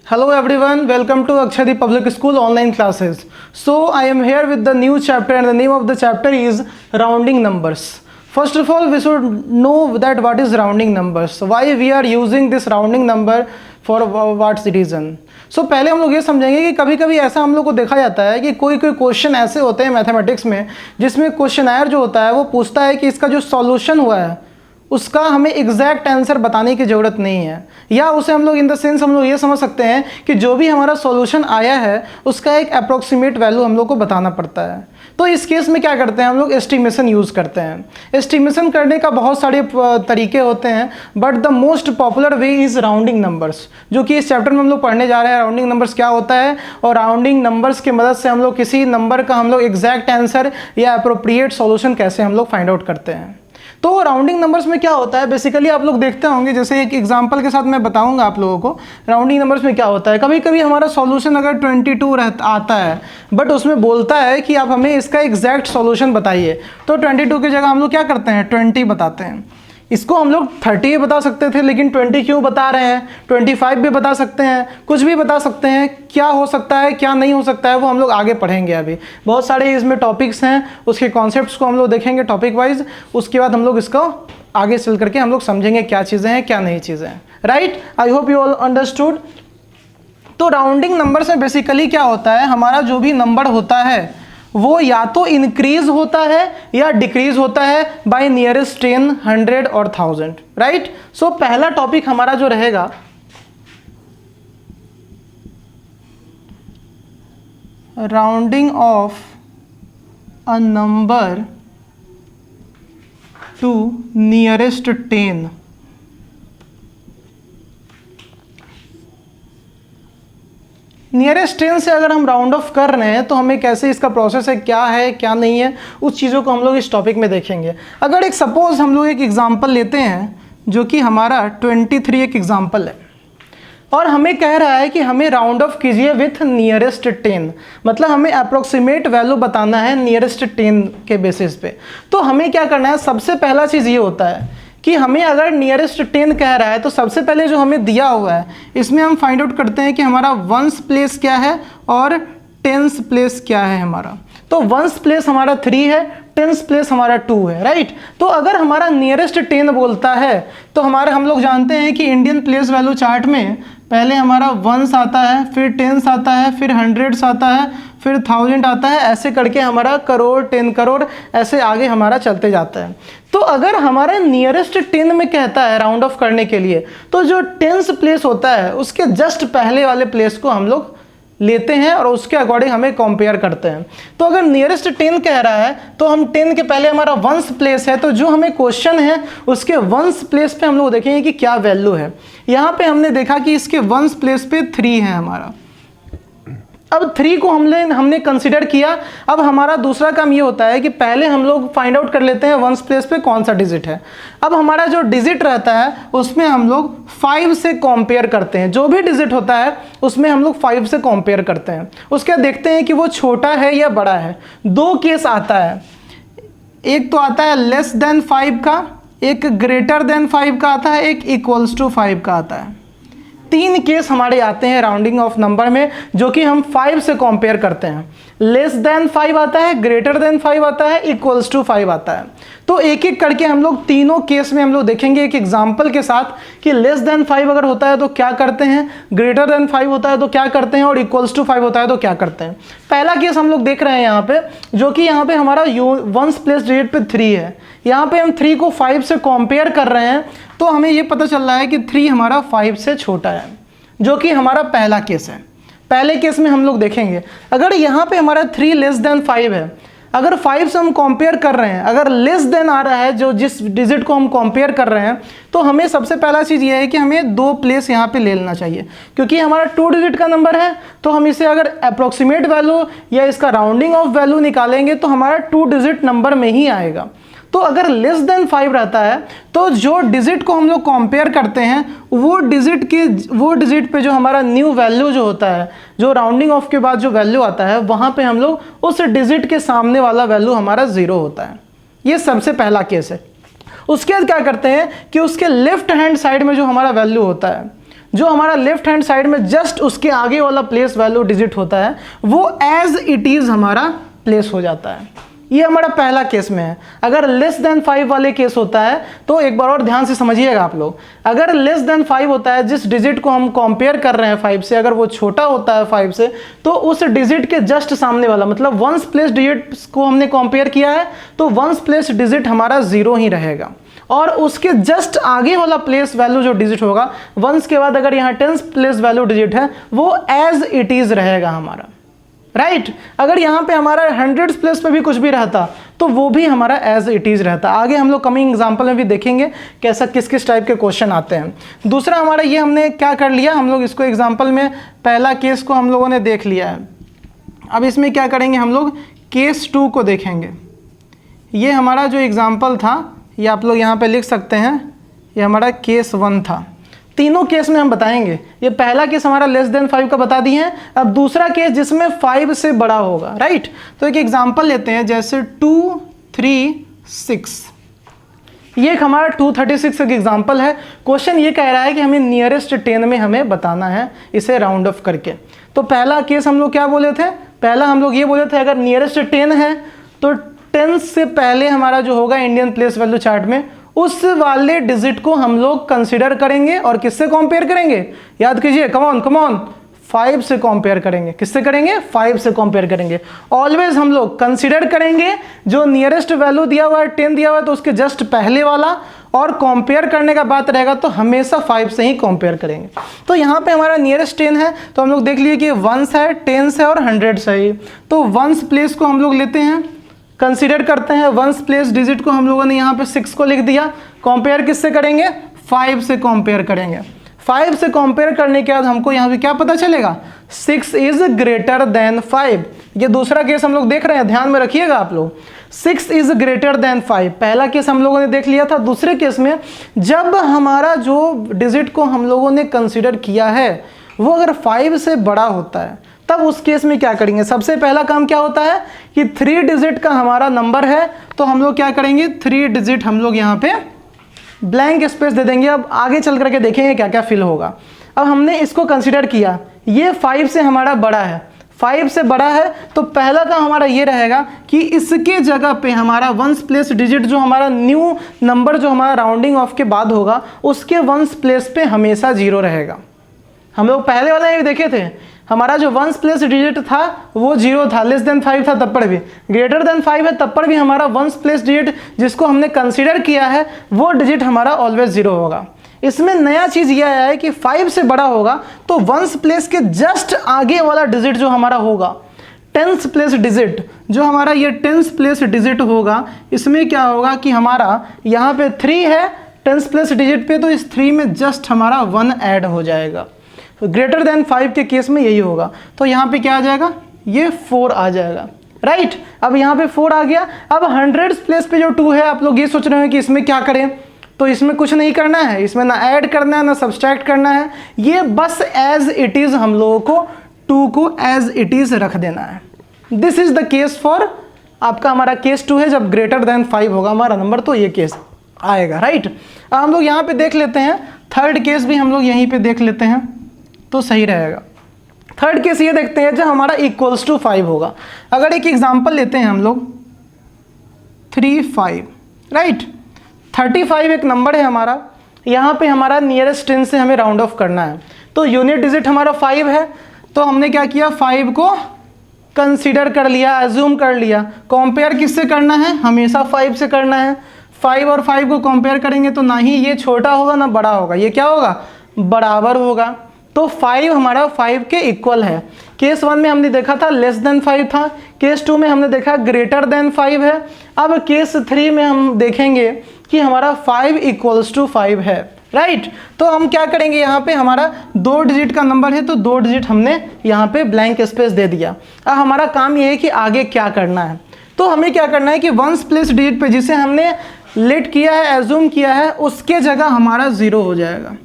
Hello everyone, welcome to Akshadi Public School online classes. So I am here with the new chapter and the name of the chapter is rounding numbers. First of all, we should know that what is rounding numbers. Why we are using this rounding number for what reason. So पहले हम लोग ये समझेंगे कि कभी कभी ऐसा हम लोग को देखा जाता है कि कोई क्वेश्चन ऐसे होते हैं मैथमेटिक्स में जिसमें क्वेश्चनर जो होता है वो पूछता है कि इसका जो सॉल्यूशन हुआ है उसका हमें एग्जैक्ट आंसर बताने की ज़रूरत नहीं है, या उसे हम लोग इन द सेंस हम लोग ये समझ सकते हैं कि जो भी हमारा सॉल्यूशन आया है उसका एक अप्रोक्सीमेट वैल्यू हम लोग को बताना पड़ता है। तो इस केस में क्या करते हैं हम लोग एस्टिमेशन यूज़ करते हैं। एस्टिमेशन करने का बहुत सारे तरीके होते हैं, but the most popular way is rounding numbers, जो कि इस चैप्टर में हम लोग पढ़ने जा रहे हैं। राउंडिंग नंबर्स क्या होता है और राउंडिंग नंबर्स की मदद से हम लोग किसी नंबर का हम लोग एग्जैक्ट आंसर या अप्रोप्रिएट सॉल्यूशन कैसे हम लोग फाइंड आउट करते हैं। तो राउंडिंग नंबर्स में क्या होता है बेसिकली आप लोग देखते होंगे, जैसे एक एग्जांपल के साथ मैं बताऊंगा आप लोगों को। राउंडिंग नंबर्स में क्या होता है, कभी कभी हमारा सॉल्यूशन अगर 22 आता है बट उसमें बोलता है कि आप हमें इसका एग्जैक्ट सॉल्यूशन बताइए, तो 22 की जगह हम लोग क्या करते हैं 20 बताते हैं। इसको हम लोग 30 बता सकते थे, लेकिन 20 क्यों बता रहे हैं, 25 भी बता सकते हैं, कुछ भी बता सकते हैं। क्या हो सकता है क्या नहीं हो सकता है वो हम लोग आगे पढ़ेंगे। अभी बहुत सारे इसमें टॉपिक्स हैं, उसके कॉन्सेप्ट्स को हम लोग देखेंगे टॉपिक वाइज। उसके बाद हम लोग इसको आगे चल करके हम लोग समझेंगे क्या चीज़ें हैं क्या नहीं चीज़ें हैं। Right, I hope you all understood. तो राउंडिंग नंबर से बेसिकली क्या होता है, हमारा जो भी नंबर होता है वो या तो इंक्रीज होता है या डिक्रीज होता है बाय नियरेस्ट 10, 100 और 1000। राइट, सो पहला टॉपिक हमारा जो रहेगा rounding of a number to nearest 10। Nearest 10 से अगर हम राउंड ऑफ कर रहे हैं तो हमें कैसे इसका प्रोसेस है क्या नहीं है, उस चीज़ों को हम लोग इस टॉपिक में देखेंगे। अगर एक सपोज हम लोग एक एग्जांपल लेते हैं जो कि हमारा 23 एक एग्जांपल है और हमें कह रहा है कि हमें राउंड ऑफ कीजिए विथ नियरेस्ट 10, मतलब हमें अप्रोक्सीमेट वैल्यू बताना है नियरेस्ट 10 के बेसिस पे। तो हमें क्या करना है, सबसे पहला चीज़ ये होता है कि हमें अगर नियरेस्ट 10 कह रहा है तो सबसे पहले जो हमें दिया हुआ है इसमें हम फाइंड आउट करते हैं कि हमारा वंस प्लेस क्या है और टेंस प्लेस क्या है हमारा। तो वंस प्लेस हमारा 3 है, टेंस प्लेस हमारा 2 है। राइट, तो अगर हमारा नियरेस्ट 10 बोलता है तो हम लोग जानते हैं कि इंडियन प्लेस वैल्यू चार्ट में पहले हमारा वंस आता है, फिर टेंस आता है, फिर हंड्रेड्स आता है, फिर 1000 आता है, ऐसे करके हमारा करोड़ 10 करोड़ ऐसे आगे हमारा चलते जाता है। तो अगर हमारा नियरेस्ट 10 में कहता है राउंड ऑफ करने के लिए तो जो टेंस प्लेस होता है उसके जस्ट पहले वाले प्लेस को हम लोग लेते हैं और उसके अकॉर्डिंग हमें कंपेयर करते हैं। तो अगर नियरेस्ट 10 कह रहा है तो हम 10 के पहले हमारा वंस प्लेस है, तो जो हमें क्वेश्चन है उसके वंस प्लेस पे हम लोग देखेंगे कि क्या वैल्यू है। यहाँ पे हमने देखा कि इसके वंस प्लेस पे 3 है हमारा। अब 3 को हमने कंसिडर किया। अब हमारा दूसरा काम ये होता है कि पहले हम लोग फाइंड आउट कर लेते हैं वंस प्लेस पे कौन सा डिजिट है। अब हमारा जो डिजिट रहता है उसमें हम लोग 5 से कंपेयर करते हैं, जो भी डिजिट होता है उसमें हम लोग 5 से कंपेयर करते हैं। उसके बाद देखते हैं कि वो छोटा है या बड़ा है। 2 केस आता है, एक तो आता है लेस देन 5 का, एक ग्रेटर देन 5 का आता है, एक इक्वल्स टू 5 का आता है। 3 केस हमारे आते हैं राउंडिंग ऑफ नंबर में जो कि हम 5 से कंपेयर करते हैं। लेस देन 5 आता है, ग्रेटर देन 5 आता है, इक्वल्स टू 5 आता है। तो एक एक करके हम लोग तीनों केस में हम लोग देखेंगे एक एग्जांपल के साथ कि लेस देन 5 अगर होता है तो क्या करते हैं, ग्रेटर देन 5 होता है तो क्या करते हैं और इक्वल्स टू 5 होता है तो क्या करते हैं। पहला केस हम लोग देख रहे हैं यहाँ पे, जो कि यहाँ पे हमारा वंस प्लेस डिजिट पे 3 है। यहाँ पे हम 3 को 5 से कंपेयर कर रहे हैं तो हमें ये पता चल रहा है कि 3 हमारा 5 से छोटा है, जो कि हमारा पहला केस है। पहले केस में हम लोग देखेंगे अगर यहाँ पे हमारा 3 लेस देन 5 है, अगर 5 से हम कंपेयर कर रहे हैं, अगर लेस देन आ रहा है जो जिस डिजिट को हम कंपेयर कर रहे हैं, तो हमें सबसे पहला चीज़ ये है कि हमें 2 प्लेस यहाँ पे ले लेना चाहिए, क्योंकि हमारा 2 डिजिट का नंबर है। तो हम इसे अगर अप्रोक्सीमेट वैल्यू या इसका राउंडिंग ऑफ वैल्यू निकालेंगे तो हमारा 2 डिजिट नंबर में ही आएगा। तो अगर लेस देन 5 रहता है तो जो डिजिट को हम लोग कंपेयर करते हैं वो डिजिट पे जो हमारा न्यू वैल्यू जो होता है, जो राउंडिंग ऑफ के बाद जो वैल्यू आता है, वहाँ पे हम लोग उस डिजिट के सामने वाला वैल्यू हमारा 0 होता है। ये सबसे पहला केस है। उसके बाद क्या करते हैं कि उसके लेफ्ट हैंड साइड में जो हमारा वैल्यू होता है, जो हमारा लेफ्ट हैंड साइड में जस्ट उसके आगे वाला प्लेस वैल्यू डिजिट होता है वो एज इट इज हमारा प्लेस हो जाता है। ये हमारा पहला केस में है। अगर लेस देन 5 वाले केस होता है तो एक बार और ध्यान से समझिएगा आप लोग, अगर लेस देन 5 होता है, जिस डिजिट को हम कंपेयर कर रहे हैं 5 से, अगर वो छोटा होता है 5 से, तो उस डिजिट के जस्ट सामने वाला, मतलब वंस प्लेस डिजिट को हमने कंपेयर किया है तो वंस प्लेस डिजिट हमारा 0 ही रहेगा, और उसके जस्ट आगे वाला प्लेस वैल्यू जो डिजिट होगा वंस के बाद अगर यहाँ 10th प्लेस वैल्यू डिजिट है वो एज इट इज रहेगा हमारा, राइट। अगर यहाँ पे हमारा 100th प्लेस पे भी कुछ भी रहता तो वो भी हमारा एज इट इज रहता। आगे हम लोग कमिंग एग्जांपल में भी देखेंगे कैसा किस किस टाइप के क्वेश्चन आते हैं। दूसरा हमारा ये हमने क्या कर लिया, हम लोग इसको एग्जांपल में पहला केस को हम लोगों ने देख लिया है। अब इसमें क्या करेंगे, हम लोग केस 2 को देखेंगे। ये हमारा जो एग्जाम्पल था ये आप लोग यहाँ पे लिख सकते हैं, ये हमारा केस 1 था। तीनों केस में हम बताएंगे। ये पहला केस हमारा लेस देन 5 का बता दिए हैं। अब दूसरा केस जिसमें 5 से बड़ा होगा, राइट। तो एक एग्जांपल लेते हैं, जैसे 236। ये एक हमारा 236 एक एग्जांपल है। क्वेश्चन ये कह रहा है कि हमें नियरेस्ट 10 में हमें बताना है इसे राउंड ऑफ करके। तो पहला केस हम लोग क्या बोले थे, पहला हम लोग ये बोले थे अगर नियरेस्ट 10 है तो 10 से पहले हमारा जो होगा इंडियन प्लेस वैल्यू चार्ट में उस वाले डिजिट को हम लोग कंसीडर करेंगे और किससे कंपेयर करेंगे, याद कीजिए, कम ऑन 5 से कंपेयर करेंगे। किससे करेंगे, 5 से कंपेयर करेंगे। ऑलवेज हम लोग कंसीडर करेंगे जो नियरेस्ट वैल्यू दिया हुआ है 10 दिया हुआ है तो उसके जस्ट पहले वाला, और कंपेयर करने का बात रहेगा तो हमेशा 5 से ही कंपेयर करेंगे। तो यहाँ पे हमारा नियरेस्ट 10 है तो हम लोग देख लिए कि 1 है, 10 है और 100 है। तो 1 प्लेस को हम लोग लेते हैं, कंसीडर करते हैं। 1 प्लेस डिजिट को हम लोगों ने यहाँ पे 6 को लिख दिया। कंपेयर किससे करेंगे, 5 से कंपेयर करेंगे। 5 से कंपेयर करने के बाद हमको यहाँ पे क्या पता चलेगा, 6 इज ग्रेटर देन 5। ये दूसरा केस हम लोग देख रहे हैं, ध्यान में रखिएगा आप लोग, 6 इज ग्रेटर देन 5। पहला केस हम लोगों ने देख लिया था। दूसरे केस में जब हमारा जो डिजिट को हम लोगों ने कंसीडर किया है वो अगर 5 से बड़ा होता है तब उस केस में क्या करेंगे, सबसे पहला काम क्या होता है कि 3 डिजिट का हमारा नंबर है तो हम लोग क्या करेंगे, 3 डिजिट हम लोग यहाँ पे ब्लैंक स्पेस दे देंगे। अब आगे चल करके देखेंगे क्या क्या फिल होगा। अब हमने इसको कंसीडर किया, ये 5 से हमारा बड़ा है, 5 से बड़ा है तो पहला काम हमारा ये रहेगा कि इसके जगह पे हमारा 1 प्लेस डिजिट जो हमारा न्यू नंबर जो हमारा राउंडिंग ऑफ के बाद होगा उसके 1 प्लेस पे हमेशा 0 रहेगा। हम लोग पहले वाला ये देखे थे, हमारा जो 1 प्लेस डिजिट था वो 0 था, लेस देन 5 था तब पर भी, ग्रेटर देन 5 है तब पर भी हमारा 1 प्लेस डिजिट जिसको हमने कंसीडर किया है वो डिजिट हमारा ऑलवेज 0 होगा। इसमें नया चीज़ ये आया है कि 5 से बड़ा होगा तो 1 प्लेस के जस्ट आगे वाला डिजिट जो हमारा होगा 10th प्लेस डिजिट, जो हमारा ये 10th प्लेस डिजिट होगा, इसमें क्या होगा कि हमारा यहाँ पे 3 है 10th प्लेस डिजिट पे, तो इस 3 में जस्ट हमारा 1 ऐड हो जाएगा। ग्रेटर देन 5 के केस में यही होगा। तो यहाँ पे क्या आ जाएगा, ये 4 आ जाएगा, राइट। अब यहाँ पे 4 आ गया। अब 100th प्लेस पे जो 2 है, आप लोग ये सोच रहे हो कि इसमें क्या करें, तो इसमें कुछ नहीं करना है, इसमें ना ऐड करना है ना सब्सट्रैक्ट करना है, ये बस एज इट इज हम लोगों को 2 को एज इट इज रख देना है। This is the case for आपका हमारा केस 2 है, जब ग्रेटर देन 5 होगा हमारा नंबर तो ये केस आएगा, राइट। अब हम लोग यहाँ पे देख लेते हैं, थर्ड केस भी हम लोग यहीं पे देख लेते हैं तो सही रहेगा। थर्ड केस ये देखते हैं जब हमारा इक्वल्स टू 5 होगा। अगर एक एग्जांपल लेते हैं हम लोग 35, राइट। 35 एक नंबर है हमारा, यहाँ पे हमारा नियरेस्ट 10 से हमें राउंड ऑफ करना है तो यूनिट डिजिट हमारा 5 है तो हमने क्या किया, 5 को कंसीडर कर लिया, एज्यूम कर लिया। कंपेयर किससे करना है, हमेशा 5 से करना है। 5 और 5 को कंपेयर करेंगे तो ना ही ये छोटा होगा ना बड़ा होगा, ये क्या होगा, बराबर होगा। तो 5 हमारा 5 के इक्वल है। केस 1 में हमने देखा था लेस देन 5 था, केस 2 में हमने देखा ग्रेटर देन 5 है। अब केस 3 में हम देखेंगे कि हमारा 5 इक्वल्स टू 5 है, राइट। तो हम क्या करेंगे, यहाँ पे हमारा 2 डिजिट का नंबर है तो 2 डिजिट हमने यहाँ पे ब्लैंक स्पेस दे दिया। अब हमारा काम ये है कि आगे क्या करना है। तो हमें क्या करना है कि 1 प्लेस डिजिट पे जिसे हमने लेट किया है, एज्यूम किया है, उसके जगह हमारा 0 हो जाएगा,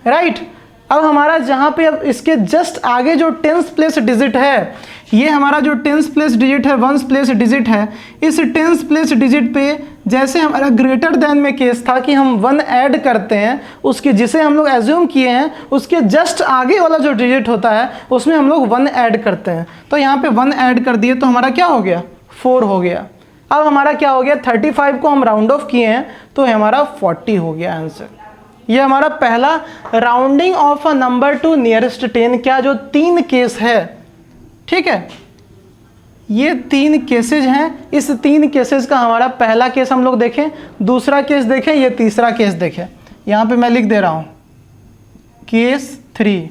राइट। अब हमारा जहाँ पे अब इसके जस्ट आगे जो टेंस प्लेस डिजिट है, ये हमारा जो टेंस प्लेस डिजिट है, वंस प्लेस डिजिट है, इस टेंस प्लेस डिजिट पे जैसे हमारा ग्रेटर देन में केस था कि हम 1 ऐड करते हैं, उसके जिसे हम लोग एज्यूम किए हैं उसके जस्ट आगे वाला जो डिजिट होता है उसमें हम लोग 1 ऐड करते हैं। तो यहाँ पे 1 ऐड कर दिए तो हमारा क्या हो गया, 4 हो गया। अब हमारा क्या हो गया, 35 को हम राउंड ऑफ किए हैं तो हमारा 40 हो गया आंसर। ये हमारा पहला rounding of a number to nearest 10 क्या जो 3 केस है, ठीक है, ये 3 केसेज हैं। इस 3 केसेज का हमारा पहला केस हम लोग देखें, दूसरा केस देखें, ये तीसरा केस देखें। यहाँ पे मैं लिख दे रहा हूँ केस 3,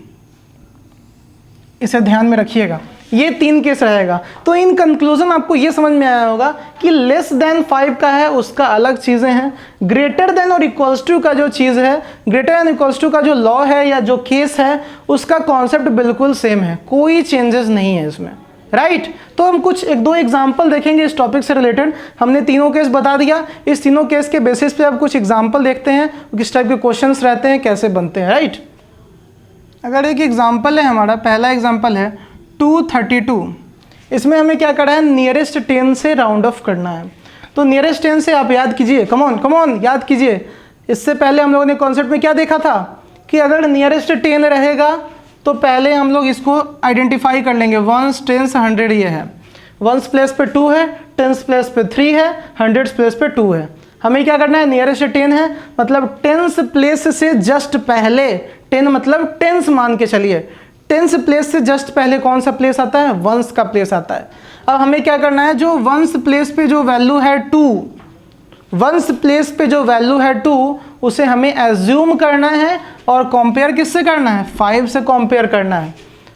इसे ध्यान में रखिएगा, ये 3 केस रहेगा। तो इन कंक्लूजन आपको ये समझ में आया होगा कि लेस देन 5 का है उसका अलग चीज़ें हैं, ग्रेटर देन और इक्वल्स टू का जो चीज़ है, ग्रेटर देन इक्वल्स टू का जो लॉ है या जो केस है उसका कॉन्सेप्ट बिल्कुल सेम है, कोई चेंजेस नहीं है इसमें, राइट। तो हम कुछ 1-2 एग्जाम्पल देखेंगे इस टॉपिक से रिलेटेड। हमने तीनों केस बता दिया, इस तीनों केस के बेसिस पे अब कुछ एग्जाम्पल देखते हैं किस टाइप के क्वेश्चंस रहते हैं, कैसे बनते हैं, राइट। अगर एक एग्जाम्पल है हमारा, पहला एग्जाम्पल है 232, इसमें हमें क्या करना है, नियरेस्ट 10 से राउंड ऑफ करना है। तो नियरेस्ट 10 से आप याद कीजिए, कम ऑन याद कीजिए। इससे पहले हम लोगों ने कॉन्सेप्ट में क्या देखा था कि अगर नियरेस्ट 10 रहेगा तो पहले हम लोग इसको आइडेंटिफाई कर लेंगे, 1s 10s 100 ये है, 1s प्लेस पे 2 है, 10s प्लेस पे 3 है, 100s प्लेस पे 2 है। हमें क्या करना है, नियरेस्ट 10 है मतलब 10s प्लेस से जस्ट पहले, 10 मतलब 10s मान के चलिए, 10s प्लेस से जस्ट पहले कौन सा प्लेस आता है, 1s का प्लेस आता है। अब हमें क्या करना है, जो 1s प्लेस पे जो वैल्यू है 2, 1s प्लेस पे जो वैल्यू है 2 उसे हमें एज्यूम करना है और कंपेयर किससे करना है, 5 से कंपेयर करना है।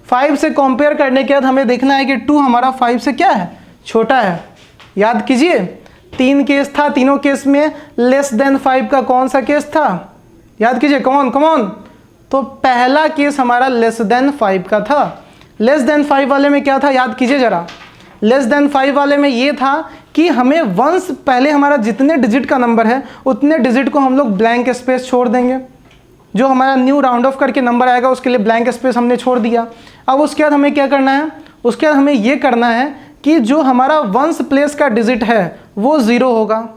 5 से कंपेयर करने के बाद हमें देखना है कि 2 हमारा 5 से क्या है, छोटा है। याद कीजिए 3 केस था, तीनों केस में लेस देन 5 का कौन सा केस था, याद कीजिए, कम ऑन। तो पहला केस हमारा लेस देन 5 का था। लेस देन 5 वाले में क्या था, याद कीजिए जरा, लेस देन 5 वाले में ये था कि हमें वंस पहले हमारा जितने डिजिट का नंबर है उतने डिजिट को हम लोग ब्लैंक स्पेस छोड़ देंगे, जो हमारा न्यू राउंड ऑफ करके नंबर आएगा उसके लिए ब्लैंक स्पेस हमने छोड़ दिया। अब उसके बाद हमें क्या करना है, उसके बाद हमें ये करना है कि जो हमारा वंस प्लेस का डिजिट है वो 0 होगा।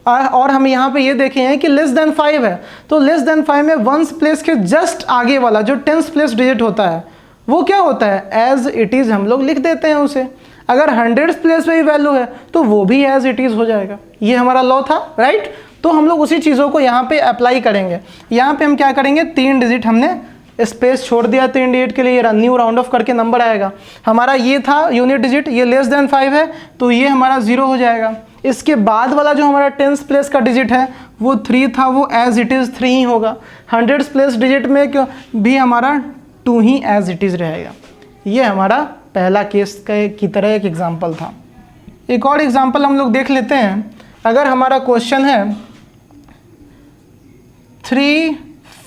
और हम यहाँ पे ये देखे हैं कि लेस देन 5 है, तो लेस देन 5 में वंस प्लेस के जस्ट आगे वाला जो 10s प्लेस डिजिट होता है वो क्या होता है, एज इट इज़ हम लोग लिख देते हैं उसे। अगर 100s प्लेस पे ही वैल्यू है तो वो भी एज इट इज़ हो जाएगा। ये हमारा लॉ था, राइट। तो हम लोग उसी चीज़ों को यहाँ पे अप्लाई करेंगे। यहाँ पे हम क्या करेंगे, 3 डिजिट हमने स्पेस छोड़ दिया 3 डिजिट के लिए, न्यू राउंड ऑफ करके नंबर आएगा। हमारा ये था यूनिट डिजिट, ये लेस देन 5 है तो ये हमारा 0 हो जाएगा। इसके बाद वाला जो हमारा 10s प्लेस का डिजिट है वो 3 था, वो एज इट इज़ 3 ही होगा। 100s प्लेस डिजिट में क्यों भी हमारा 2 ही एज इट इज़ रहेगा। ये हमारा पहला केस की तरह एक एग्जाम्पल था। एक और एग्जाम्पल हम लोग देख लेते हैं। अगर हमारा क्वेश्चन है 3,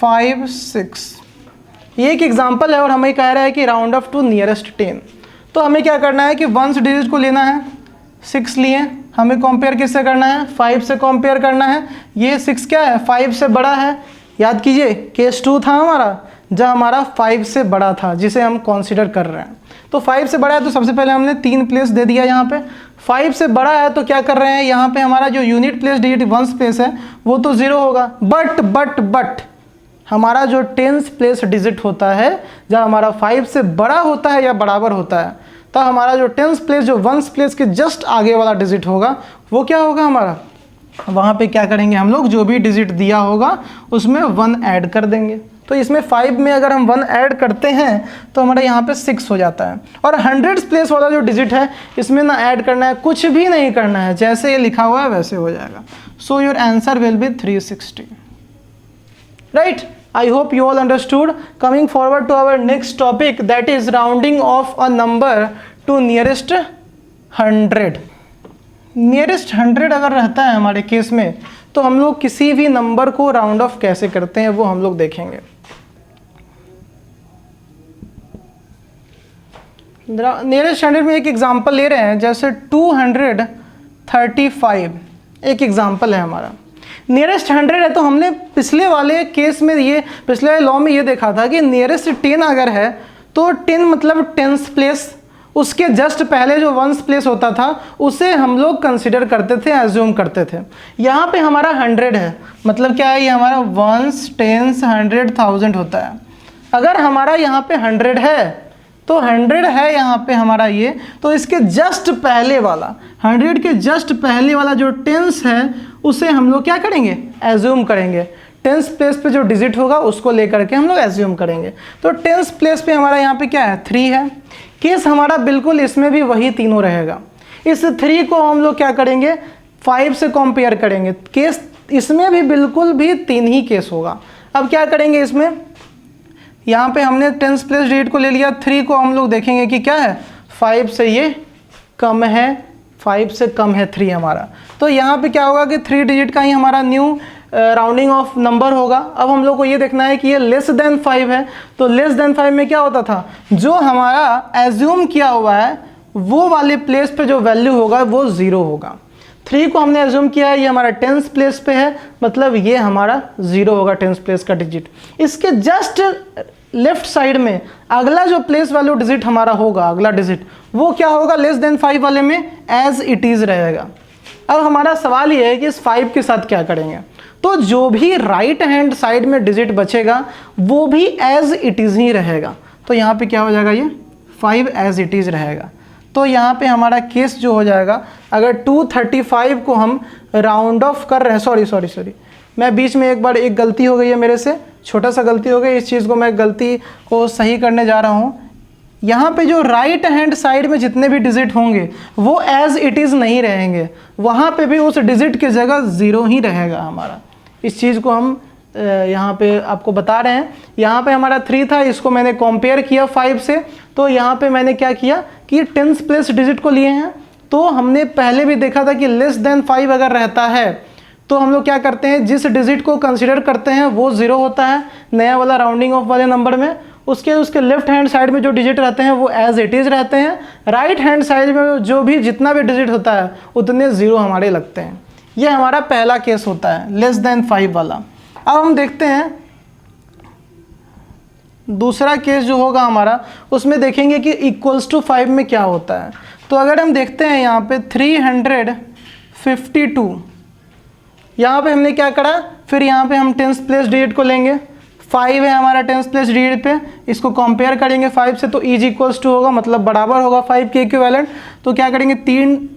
5, 6, ये एक एग्जाम्पल है और हमें कह रहा है कि राउंड ऑफ टू नियरेस्ट 10। तो हमें क्या करना है कि 1s डिजिट को लेना है, 6 लिए, हमें कंपेयर किससे करना है, 5 से कंपेयर करना है। ये 6 क्या है, 5 से बड़ा है। याद कीजिए केस 2 था हमारा जब हमारा 5 से बड़ा था, जिसे हम कंसीडर कर रहे हैं। तो 5 से बड़ा है तो सबसे पहले हमने 3 प्लेस दे दिया यहाँ पे। 5 से बड़ा है तो क्या कर रहे हैं, यहाँ पे हमारा जो unit place digit 1s place है वो तो 0 होगा। बट हमारा जो 10s प्लेस डिजिट होता है जब हमारा 5 से बड़ा होता है या बराबर होता है, तो हमारा जो 10s प्लेस जो 1s प्लेस के जस्ट आगे वाला डिजिट होगा वो क्या होगा हमारा, वहाँ पे क्या करेंगे हम लोग, जो भी डिजिट दिया होगा उसमें 1 ऐड कर देंगे। तो इसमें 5 में अगर हम 1 ऐड करते हैं तो हमारा यहाँ पे 6 हो जाता है। और 100s प्लेस वाला जो डिजिट है इसमें ना ऐड करना है, कुछ भी नहीं करना है, जैसे ये लिखा हुआ है वैसे हो जाएगा। सो your answer will B 360, right. I hope you all understood. Coming forward to our next topic, that is rounding off a number to nearest 100. Nearest 100 अगर रहता है हमारे केस में तो हम लोग किसी भी नंबर को राउंड ऑफ कैसे करते हैं वो हम लोग देखेंगे। नियरेस्ट 100 में एक एग्जांपल ले रहे हैं, जैसे 235 एक एग्जांपल है हमारा। नियरेस्ट 100 है, तो हमने पिछले वाले केस में ये पिछले वाले लॉ में ये देखा था कि नियरेस्ट 10 अगर है तो 10 मतलब टेंस प्लेस, उसके जस्ट पहले जो वंस प्लेस होता था उसे हम लोग कंसिडर करते थे, एज्यूम करते थे। यहाँ पे हमारा 100 है, मतलब क्या है, ये हमारा वंस, टेंस, 100, 1000 होता है। अगर हमारा यहाँ पे 100 है तो 100 है यहाँ पे हमारा ये, तो इसके जस्ट पहले वाला 100 के जस्ट पहले वाला जो टेंस है उसे हम लोग क्या करेंगे, एज्यूम करेंगे। टेंस प्लेस पे जो डिजिट होगा उसको लेकर के हम लोग एज्यूम करेंगे। तो टेंस प्लेस पे हमारा यहाँ पे क्या है, 3 है। केस हमारा बिल्कुल इसमें भी वही तीनों रहेगा। इस 3 को हम लोग क्या करेंगे, 5 से कंपेयर करेंगे। केस इसमें भी बिल्कुल भी 3 ही केस होगा। अब क्या करेंगे, इसमें यहाँ पे हमने टेंस प्लेस डिजिट को ले लिया, 3 को हम लोग देखेंगे कि क्या है, 5 से ये कम है, 5 से कम है 3 हमारा। तो यहाँ पे क्या होगा कि 3 डिजिट का ही हमारा न्यू राउंडिंग ऑफ नंबर होगा। अब हम लोग को ये देखना है कि ये लेस देन 5 है, तो लेस देन 5 में क्या होता था, जो हमारा एज्यूम किया हुआ है वो वाले प्लेस पे जो वैल्यू होगा वो 0 होगा। 3 को हमने एज्यूम किया है, ये हमारा टेंस प्लेस पे है, मतलब ये हमारा 0 होगा टेंस प्लेस का डिजिट। इसके जस्ट लेफ्ट साइड में अगला जो प्लेस वैल्यू डिजिट हमारा होगा, अगला डिजिट वो क्या होगा, लेस देन 5 वाले में एज इट इज़ रहेगा। अब हमारा सवाल ये है कि इस 5 के साथ क्या करेंगे, तो जो भी राइट हैंड साइड में डिजिट बचेगा वो भी एज इट इज़ ही रहेगा। तो यहाँ पे क्या हो जाएगा, ये 5 एज इट इज़ रहेगा। तो यहाँ पे हमारा केस जो हो जाएगा, अगर 235 को हम राउंड ऑफ कर रहे हैं, सॉरी मैं बीच में एक बार एक गलती हो गई है मेरे से, छोटा सा गलती हो गई, इस चीज़ को मैं गलती को सही करने जा रहा हूँ। यहाँ पे जो राइट हैंड साइड में जितने भी डिजिट होंगे वो एज इट इज़ नहीं रहेंगे, वहाँ पे भी उस डिजिट की जगह 0 ही रहेगा हमारा। इस चीज़ को हम यहाँ पे आपको बता रहे हैं। यहाँ पे हमारा 3 था, इसको मैंने कंपेयर किया 5 से, तो यहाँ पे मैंने क्या किया कि टेंस प्लेस डिजिट को लिए हैं। तो हमने पहले भी देखा था कि लेस देन 5 अगर रहता है तो हम लोग क्या करते हैं, जिस डिजिट को कंसिडर करते हैं वो 0 होता है नया वाला राउंडिंग ऑफ वाले नंबर में। उसके लेफ्ट हैंड साइड में जो डिजिट रहते हैं वो एज इट इज़ रहते हैं। राइट हैंड साइड में जो भी जितना भी डिजिट होता है उतने 0 हमारे लगते हैं। ये हमारा पहला केस होता है, लेस देन 5 वाला। अब हम देखते हैं दूसरा केस जो होगा हमारा, उसमें देखेंगे कि इक्वल्स टू 5 में क्या होता है। तो अगर हम देखते हैं यहाँ पे 352, यहाँ पे हमने क्या करा, फिर यहाँ पे हम टेंस प्लेस डिजिट को लेंगे, 5 है हमारा टेंस प्लेस डिजिट पे, इसको कंपेयर करेंगे 5 से, तो इज इक्वल्स टू होगा, मतलब बराबर होगा 5 के इक्विवेलेंट। तो क्या करेंगे, 3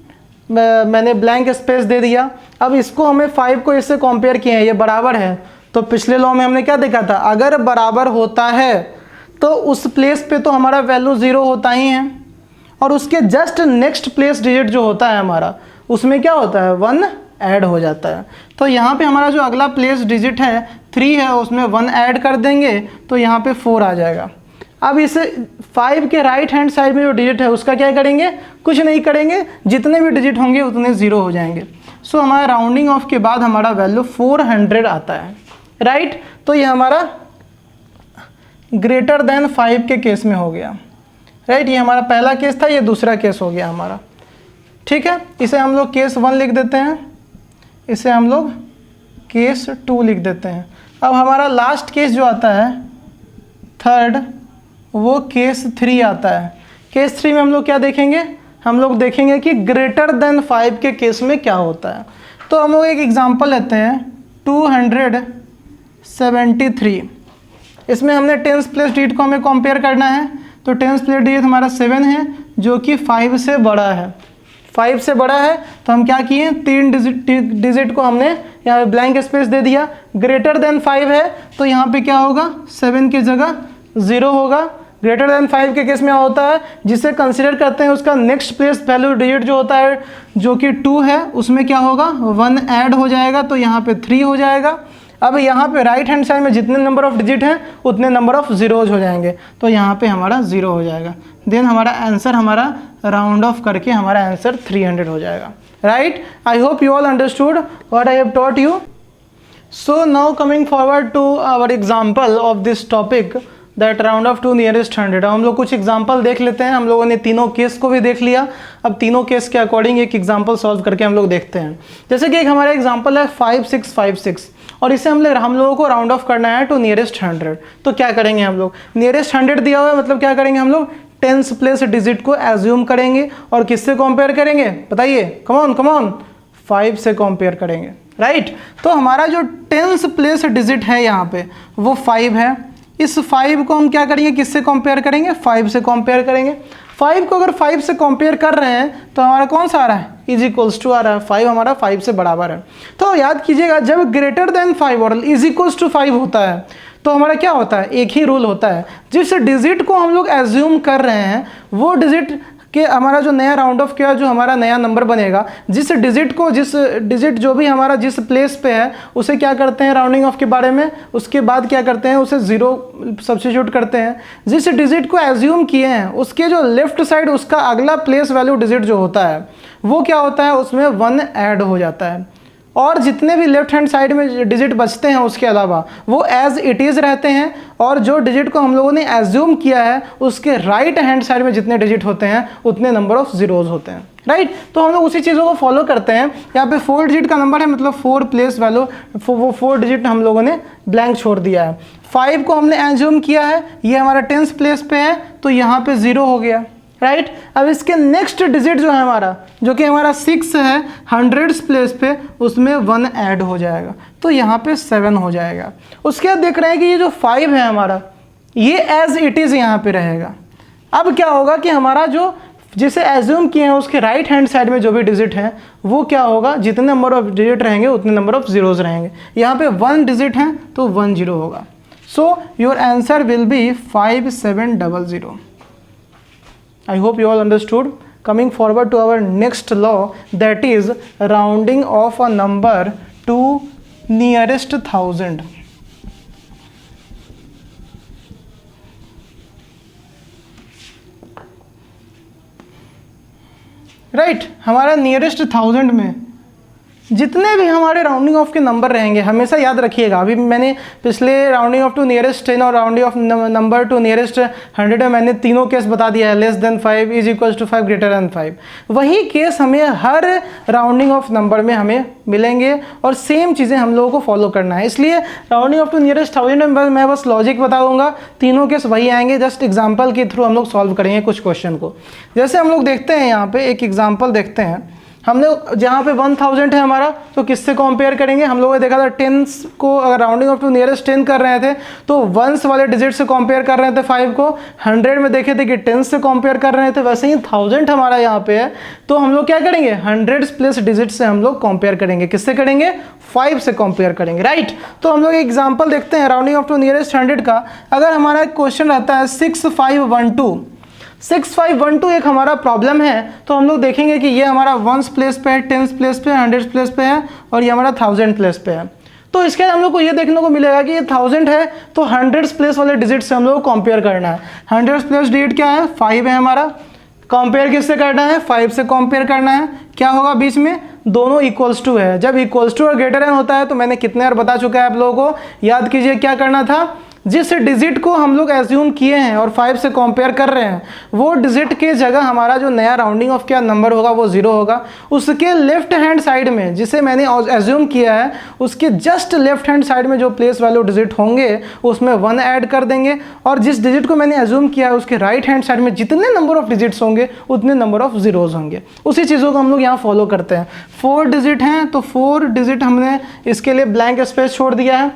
मैंने ब्लैंक स्पेस दे दिया। अब इसको हमें 5 को इससे कंपेयर किए हैं, ये बराबर है। तो पिछले लॉ में हमने क्या देखा था, अगर बराबर होता है तो उस प्लेस पे तो हमारा वैल्यू 0 होता ही है, और उसके जस्ट नेक्स्ट प्लेस डिजिट जो होता है हमारा उसमें क्या होता है, 1 ऐड हो जाता है। तो यहाँ पे हमारा जो अगला प्लेस डिजिट है 3 है, उसमें 1 ऐड कर देंगे तो यहाँ पे 4 आ जाएगा। अब इसे 5 के राइट हैंड साइड में जो डिजिट है उसका क्या करेंगे, कुछ नहीं करेंगे, जितने भी डिजिट होंगे उतने 0 हो जाएंगे। सो हमारा राउंडिंग ऑफ के बाद हमारा वैल्यू 400 आता है, राइट। तो ये हमारा ग्रेटर देन 5 के केस में हो गया, राइट। ये हमारा पहला केस था, ये दूसरा केस हो गया हमारा, ठीक है। इसे हम लोग केस 1 लिख देते हैं, इसे हम लोग केस 2 लिख देते हैं। अब हमारा लास्ट केस जो आता है थर्ड, वो केस 3 आता है। केस 3 में हम लोग क्या देखेंगे, हम लोग देखेंगे कि ग्रेटर देन 5 के केस में क्या होता है। तो हम लोग एक एग्जांपल लेते हैं 273। इसमें हमने टेंस प्लेस डिजिट को हमें कंपेयर करना है। तो टेंस प्लेस डिजिट हमारा 7 है जो कि 5 से बड़ा है। 5 से बड़ा है तो हम क्या किए, 3 डिजिट को हमने यहाँ पे ब्लैंक स्पेस दे दिया। ग्रेटर देन 5 है तो यहाँ पे क्या होगा, 7 की जगह 0 होगा। ग्रेटर देन 5 के केस में होता है जिसे कंसिडर करते हैं उसका नेक्स्ट प्लेस वैल्यू डिजिट जो होता है जो कि 2 है, उसमें क्या होगा 1 ऐड हो जाएगा तो यहाँ पे 3 हो जाएगा। अब यहाँ पे राइट हैंड साइड में जितने नंबर ऑफ डिजिट हैं उतने नंबर ऑफ जीरोज हो जाएंगे तो यहाँ पे हमारा 0 हो जाएगा। देन हमारा आंसर हमारा राउंड ऑफ करके हमारा आंसर 300 हो जाएगा, right. I hope you all understood what I have taught you. So now coming forward to our example of this topic, that round off to nearest 100। हम लोग कुछ example देख लेते हैं। हम लोगों ने तीनों केस को भी देख लिया, अब तीनों केस के अकॉर्डिंग एक एग्जांपल सॉल्व करके हम लोग देखते हैं। जैसे कि एक हमारा एग्जांपल है 5656 और इसे हम लोगों को राउंड ऑफ करना है टू नियरेस्ट 100। तो क्या करेंगे हम लोग, नियरेस्ट 100 दिया हुआ है मतलब क्या करेंगे हम लोग, टेंस प्लेस डिजिट को एज्यूम करेंगे और किससे कंपेयर करेंगे बताइए, कम ऑन 5 से कंपेयर करेंगे, राइट। तो हमारा जो टेंस प्लेस डिजिट है यहाँ पे वो 5 है। इस 5 को हम क्या करेंगे, किससे कंपेयर करेंगे, 5 से कंपेयर करेंगे। 5 को अगर 5 से कंपेयर कर रहे हैं तो हमारा कौन सा आ रहा है, इज इक्वल्स टू आ रहा है, 5 हमारा 5 से बराबर है। तो याद कीजिएगा जब ग्रेटर देन 5 और इज इक्वल्स टू 5 होता है तो हमारा क्या होता है, एक ही रूल होता है, जिस डिजिट को हम लोग एज्यूम कर रहे हैं वो डिजिट कि हमारा जो नया राउंड ऑफ किया, जो हमारा नया नंबर बनेगा, जिस डिजिट जो भी हमारा जिस प्लेस पे है उसे क्या करते हैं राउंडिंग ऑफ के बारे में, उसके बाद क्या करते हैं उसे 0 सब्स्टिट्यूट करते हैं। जिस डिजिट को एज्यूम किए हैं उसके जो लेफ्ट साइड उसका अगला प्लेस वैल्यू डिजिट जो होता है वो क्या होता है, उसमें 1 ऐड हो जाता है और जितने भी लेफ्ट हैंड साइड में डिजिट बचते हैं उसके अलावा वो एज इट इज़ रहते हैं और जो डिजिट को हम लोगों ने एज्यूम किया है उसके राइट हैंड साइड में जितने डिजिट होते हैं उतने नंबर ऑफ जीरोज होते हैं, राइट। तो हम लोग उसी चीज़ों को फॉलो करते हैं। यहाँ पे 4 डिजिट का नंबर है मतलब 4 प्लेस वैल्यू, वो 4 डिजिट हम लोगों ने ब्लैंक छोड़ दिया है। 5 को हमने एज्यूम किया है, ये हमारा 10th प्लेस पे है तो यहाँ पे 0 हो गया, राइट। अब इसके नेक्स्ट डिजिट जो है हमारा, जो कि हमारा 6 है 100th प्लेस पे, उसमें 1 ऐड हो जाएगा तो यहाँ पे 7 हो जाएगा। उसके बाद देख रहे हैं कि ये जो 5 है हमारा ये एज इट इज़ यहाँ पे रहेगा। अब क्या होगा कि हमारा जो जिसे एज्यूम किए हैं उसके राइट हैंड साइड में जो भी डिजिट हैं वो क्या होगा, जितने नंबर ऑफ डिजिट रहेंगे उतने नंबर ऑफ जीरोज रहेंगे। यहाँ पे 1 डिजिट है तो 1 0 होगा। सो your answer will B 5700। I hope you all understood. Coming forward to our next law, that is rounding of a number to nearest 1000. Right, हमारा nearest 1000 में जितने भी हमारे राउंडिंग ऑफ के नंबर रहेंगे, हमेशा याद रखिएगा, अभी मैंने पिछले राउंडिंग ऑफ टू नियरेस्ट 10 और rounding off number to nearest 100 में मैंने तीनों केस बता दिया है, less than 5, is equals to 5, greater than 5। वही केस हमें हर राउंडिंग ऑफ नंबर में हमें मिलेंगे और सेम चीज़ें हम लोगों को फॉलो करना है। इसलिए राउंडिंग ऑफ टू नियरेस्ट 1000 में मैं बस लॉजिक बताऊँगा, तीनों केस वही आएंगे, जस्ट एग्जाम्पल के थ्रू हम लोग सॉल्व करेंगे कुछ क्वेश्चन को। जैसे हम लोग देखते हैं यहाँ पे एक एग्जाम्पल देखते हैं, हमने जहाँ पे 1000 है हमारा तो किससे कंपेयर करेंगे, हम लोगों ने देखा था 10s को अगर राउंडिंग ऑफ टू नियरेस्ट 10 कर रहे थे तो 1s वाले डिजिट से कंपेयर कर रहे थे 5 को, 100 में देखे थे कि 10 से कंपेयर कर रहे थे, वैसे ही 1000 हमारा यहाँ पे है तो हम लोग क्या करेंगे 100 प्लस डिजिट से हम लोग कंपेयर करेंगे, किससे करेंगे 5 से कंपेयर करेंगे, राइट। तो हम लोग एग्जाम्पल देखते हैं राउंडिंग ऑफ टू नियरेस्ट 100 का। अगर हमारा क्वेश्चन रहता है 6512 एक हमारा प्रॉब्लम है तो हम लोग देखेंगे कि ये हमारा 1s प्लेस पे है, 10s प्लेस पे है, 100s प्लेस पे है और ये हमारा 1000 प्लेस पे है। तो इसके हम लोग को ये देखने को मिलेगा कि ये 1000 है तो 100s प्लेस वाले डिजिट से हम लोग को कंपेयर करना है। 100s प्लेस डिजिट क्या है 5 है हमारा, कंपेयर किससे करना है 5 से कंपेयर करना है। क्या होगा बीच में दोनों इक्वल्स टू है, जब इक्वल्स टू और ग्रेटर देन होता है तो मैंने कितने बार बता चुका है आप लोगों को, याद कीजिए क्या करना था, जिस डिजिट को हम लोग एज्यूम किए हैं और 5 से कंपेयर कर रहे हैं वो डिजिट के जगह हमारा जो नया राउंडिंग ऑफ क्या नंबर होगा वो 0 होगा। उसके लेफ्ट हैंड साइड में जिसे मैंने एज्यूम किया है उसके जस्ट लेफ्ट हैंड साइड में जो प्लेस वैल्यू डिजिट होंगे उसमें 1 ऐड कर देंगे और जिस डिजिट को मैंने एज्यूम किया है उसके राइट हैंड साइड में जितने नंबर ऑफ डिजिट्स होंगे उतने नंबर ऑफ जीरोज होंगे। उसी चीज़ों को हम लोग यहाँ फॉलो करते हैं। 4 डिजिट हैं तो 4 डिजिट हमने इसके लिए ब्लैंक स्पेस छोड़ दिया है।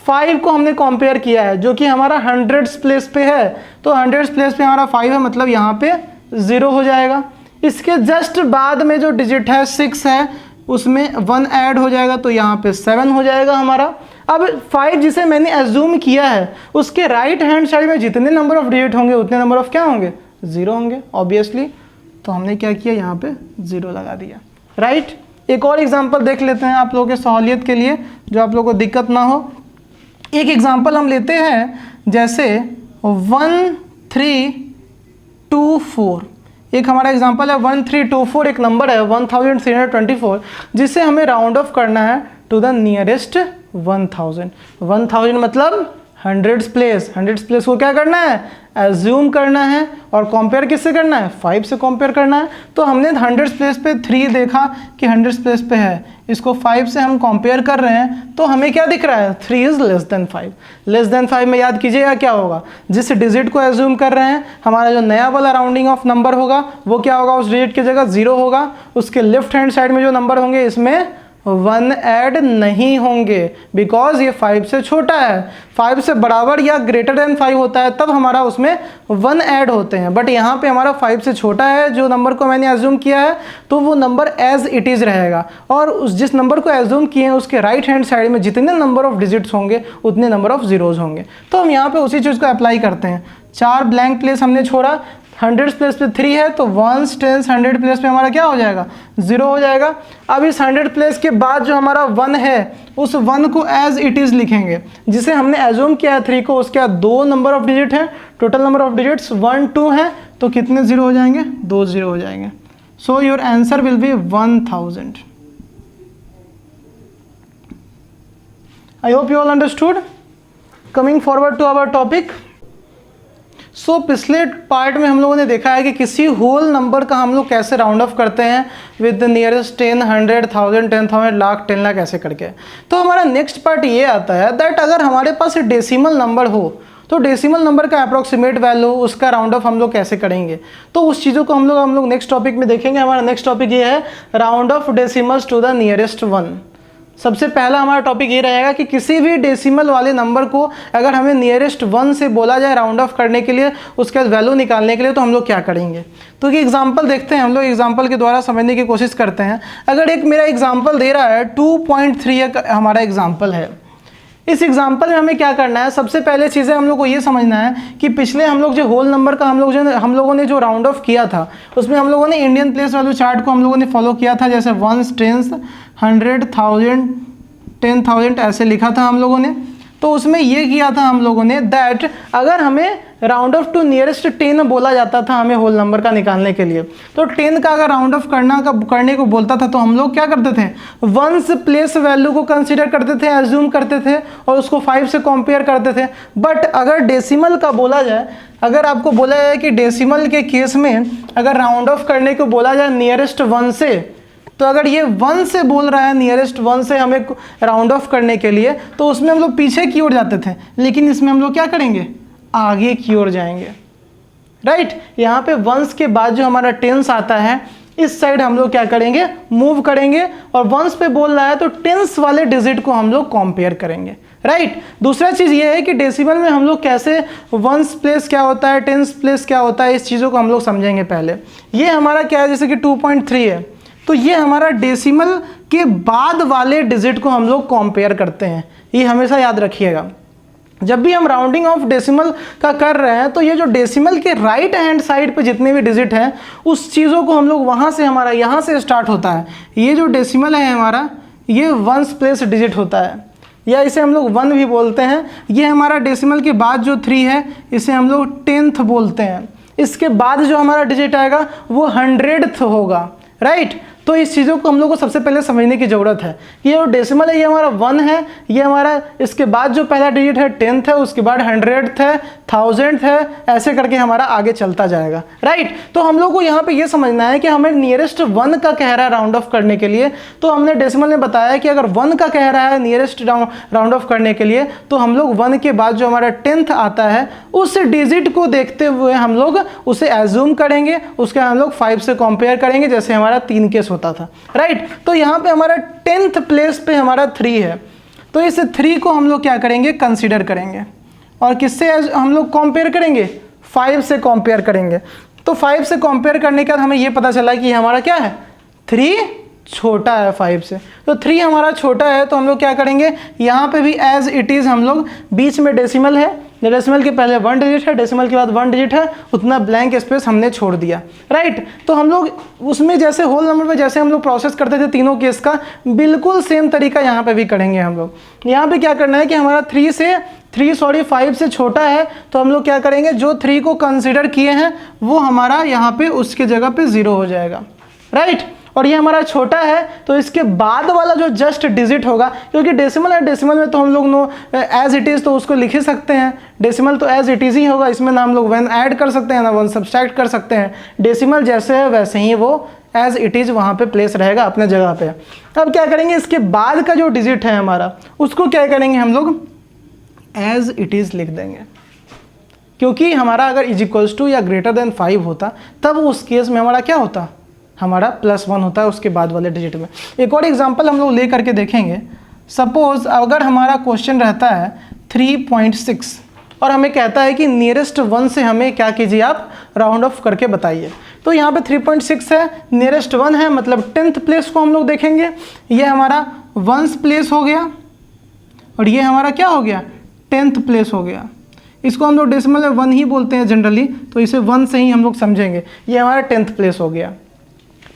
5 को हमने कंपेयर किया है जो कि हमारा 100s प्लेस पे है तो 100s प्लेस पे हमारा 5 है मतलब यहाँ पे 0 हो जाएगा। इसके जस्ट बाद में जो डिजिट है 6 है उसमें 1 ऐड हो जाएगा तो यहाँ पे 7 हो जाएगा हमारा। अब 5 जिसे मैंने एज्यूम किया है उसके राइट हैंड साइड में जितने नंबर ऑफ डिजिट होंगे उतने नंबर ऑफ क्या होंगे 0 होंगे ऑब्वियसली। तो हमने क्या किया यहाँ पे 0 लगा दिया, राइट। एक और एग्जाम्पल देख लेते हैं आप लोगों के सहूलियत के लिए, जो आप लोगों को दिक्कत ना हो। एक एग्जाम्पल हम लेते हैं जैसे 1324, एक हमारा एग्जाम्पल है 1324, एक नंबर है 1324 जिसे हमें राउंड ऑफ करना है टू द नियरेस्ट 1000 मतलब हंड्रेड्स प्लेस को क्या करना है, एज्यूम करना है, और कंपेयर किससे करना है, 5 से कंपेयर करना है। तो हमने हंड्रेड्स प्लेस पे 3 देखा कि हंड्रेड्स प्लेस पे है, इसको 5 से हम कंपेयर कर रहे हैं, तो हमें क्या दिख रहा है, 3 is less than 5। Less than 5 में याद कीजिएगा क्या होगा, जिस डिजिट को एज्यूम कर रहे हैं हमारा जो नया वाला राउंडिंग ऑफ नंबर होगा वो क्या होगा, उस डिजिट की जगह 0 होगा। उसके लेफ्ट हैंड साइड में जो नंबर होंगे इसमें 1 ऐड नहीं होंगे, बिकॉज ये 5 से छोटा है। 5 से बराबर या ग्रेटर देन 5 होता है तब हमारा उसमें 1 ऐड होते हैं, बट यहाँ पे हमारा 5 से छोटा है जो नंबर को मैंने एज्यूम किया है, तो वो नंबर एज इट इज़ रहेगा, और उस जिस नंबर को एज्यूम किए हैं उसके राइट हैंड साइड में जितने नंबर ऑफ डिजिट्स होंगे उतने नंबर ऑफ जीरोज होंगे। तो हम यहाँ पे उसी चीज़ को अप्लाई करते हैं। 4 ब्लैंक प्लेस हमने छोड़ा, हंड्रेड्स प्लेस पे 3 है, तो 1s 10s 100 प्लेस पे हमारा क्या हो जाएगा, 0 हो जाएगा। अब इस 100 प्लेस के बाद जो हमारा 1 है उस 1 को एज इट इज़ लिखेंगे, जिसे हमने एज्यूम किया है 3 को, उसके बाद 2 नंबर ऑफ डिजिट है, टोटल नंबर ऑफ डिजिट्स 1 2 है, तो कितने 0 हो जाएंगे, 2 0 हो जाएंगे। So your answer will be 1000। I hope you all understood. Coming forward to our topic. So पिछले पार्ट में हम लोगों ने देखा है कि किसी होल नंबर का हम लोग कैसे राउंड ऑफ करते हैं with the nearest 10, 100, 1000, 10,000, lakh, 10 lakh ऐसे करके। तो हमारा नेक्स्ट पार्ट ये आता है दैट अगर हमारे पास डेसिमल नंबर हो तो डेसिमल नंबर का अप्रॉक्सीमेट वैल्यू, उसका राउंड ऑफ हम लोग कैसे करेंगे। तो उस चीज़ों को हम लोग नेक्स्ट टॉपिक में देखेंगे। हमारा नेक्स्ट टॉपिक ये है round off decimals to the nearest 1। सबसे पहला हमारा टॉपिक ये रहेगा कि किसी भी डेसिमल वाले नंबर को अगर हमें नियरेस्ट 1 से बोला जाए राउंड ऑफ करने के लिए, उसके बाद वैल्यू निकालने के लिए, तो हम लोग क्या करेंगे। तो ये एग्जांपल देखते हैं, हम लोग एग्जांपल के द्वारा समझने की कोशिश करते हैं। अगर एक मेरा एग्जांपल दे रहा है 2.3 हमारा एग्जांपल है, इस एग्जांपल में हमें क्या करना है, सबसे पहले चीज़ें हम लोग को ये समझना है कि पिछले हम लोग जो होल नंबर का हम लोगों ने जो राउंड ऑफ किया था उसमें हम लोगों ने इंडियन प्लेस वैल्यू चार्ट को हम लोगों ने फॉलो किया था, जैसे 1s 10s 100 1000 10,000 ऐसे लिखा था हम लोगों ने। तो उसमें ये किया था हम लोगों ने दैट अगर हमें राउंड ऑफ टू नियरेस्ट 10 बोला जाता था हमें होल नंबर का निकालने के लिए, तो 10 का अगर राउंड ऑफ करने को बोलता था तो हम लोग क्या करते थे, 1s प्लेस वैल्यू को कंसीडर करते थे, एज्यूम करते थे, और उसको 5 से कंपेयर करते थे। बट अगर डेसिमल का बोला जाए, अगर आपको बोला जाए कि डेसिमल के केस में अगर राउंड ऑफ करने को बोला जाए नियरेस्ट 1 से, तो अगर ये 1 से बोल रहा है, नियरेस्ट 1 से हमें राउंड ऑफ करने के लिए, तो उसमें हम लोग पीछे की ओर जाते थे, लेकिन इसमें हम लोग क्या करेंगे, आगे की ओर जाएंगे। राइट, यहाँ पे 1s के बाद जो हमारा 10s आता है इस साइड हम लोग क्या करेंगे, मूव करेंगे, और 1s पे बोल रहा है तो 10s वाले डिजिट को हम लोग कंपेयर करेंगे। राइट, दूसरा चीज़ ये है कि डेसिमल में हम लोग कैसे 1s प्लेस क्या होता है, 10s प्लेस क्या होता है, इस चीज़ों को हम लोग समझेंगे पहले। ये हमारा क्या है, जैसे कि 2.3 है, तो ये हमारा डेसिमल के बाद वाले डिजिट को हम लोग कंपेयर करते हैं। ये हमेशा याद रखिएगा, जब भी हम राउंडिंग ऑफ डेसिमल का कर रहे हैं तो ये जो डेसिमल के राइट हैंड साइड पे जितने भी डिजिट हैं उस चीज़ों को हम लोग वहाँ से, हमारा यहाँ से स्टार्ट होता है। ये जो डेसिमल है हमारा, ये 1s प्लेस डिजिट होता है, या इसे हम लोग 1 भी बोलते हैं। ये हमारा डेसिमल के बाद जो 3 है इसे हम लोग 10th बोलते हैं। इसके बाद जो हमारा डिजिट आएगा वो 100th होगा। राइट, तो इस चीज़ों को हम लोग को सबसे पहले समझने की ज़रूरत है। ये जो डेसिमल है ये हमारा 1 है, ये हमारा, इसके बाद जो पहला डिजिट है 10th है, उसके बाद 100th है, 1000th है, ऐसे करके हमारा आगे चलता जाएगा। राइट, तो हम लोग को यहाँ पे ये समझना है कि हमें नियरेस्ट 1 का कह रहा है राउंड ऑफ करने के लिए, तो हमने डेसिमल में बताया कि अगर 1 का कह रहा है नियरेस्ट राउंड ऑफ करने के लिए, तो हम लोग 1 के बाद जो हमारा 10th आता है उस डिजिट को देखते हुए हम लोग उसे एज्यूम करेंगे, उसके हम लोग 5 से कंपेयर करेंगे, जैसे हमारा 3 केस होता था। राइट, तो यहाँ पे हमारा 10th प्लेस पे हमारा 3 है, तो इस 3 को हम लोग क्या करेंगे, कंसीडर करेंगे, और किससे हम लोग कंपेयर करेंगे, 5 से कंपेयर करेंगे। तो 5 से कंपेयर करने के बाद हमें ये पता चला कि हमारा क्या है, 3 छोटा है 5 से, तो 3 हमारा छोटा है, तो हम लोग क्या करेंगे, यहाँ पे भी एज इट इज़ हम लोग, बीच में डेसिमल है, डेसिमल के पहले 1 डिजिट है, डेसिमल के बाद 1 डिजिट है, उतना ब्लैंक स्पेस हमने छोड़ दिया। राइट, तो हम लोग उसमें जैसे होल नंबर में जैसे हम लोग प्रोसेस करते थे तीनों केस का, बिल्कुल सेम तरीका यहाँ पे भी करेंगे हम लोग। यहाँ पे क्या करना है कि हमारा 5 से छोटा है, तो हम लोग क्या करेंगे, जो 3 को कंसिडर किए हैं वो हमारा यहाँ पे उसके जगह पे 0 हो जाएगा। राइट, और ये हमारा छोटा है, तो इसके बाद वाला जो जस्ट डिजिट होगा, क्योंकि डेसिमल है, डेसिमल में तो हम लोग नो एज इट इज़ तो उसको लिख ही सकते हैं, डेसिमल तो एज इट इज़ ही होगा, इसमें ना हम लोग 1 ऐड कर सकते हैं ना 1 सब्सट्रैक्ट कर सकते हैं। डेसिमल जैसे है वैसे ही वो एज इट इज़ वहाँ पे प्लेस रहेगा अपने जगह पे। अब क्या करेंगे, इसके बाद का जो डिजिट है हमारा उसको क्या करेंगे हम लोग एज इट इज़ लिख देंगे, क्योंकि हमारा अगर इज इक्वल्स टू या ग्रेटर देन 5 होता तब उस केस में हमारा क्या होता, हमारा +1 होता है उसके बाद वाले डिजिट में। एक और एग्जांपल हम लोग ले करके देखेंगे। सपोज अगर हमारा क्वेश्चन रहता है 3.6 और हमें कहता है कि नियरेस्ट 1 से हमें क्या कीजिए आप राउंड ऑफ करके बताइए। तो यहाँ पे 3.6 है, नियरेस्ट 1 है, मतलब 10th प्लेस को हम लोग देखेंगे। ये हमारा 1st प्लेस हो गया और ये हमारा क्या हो गया 10th प्लेस हो गया। इसको हम लोग डेसिमल में 1 ही बोलते हैं जनरली, तो इसे 1 से ही हम लोग समझेंगे। ये हमारा 10th प्लेस हो गया।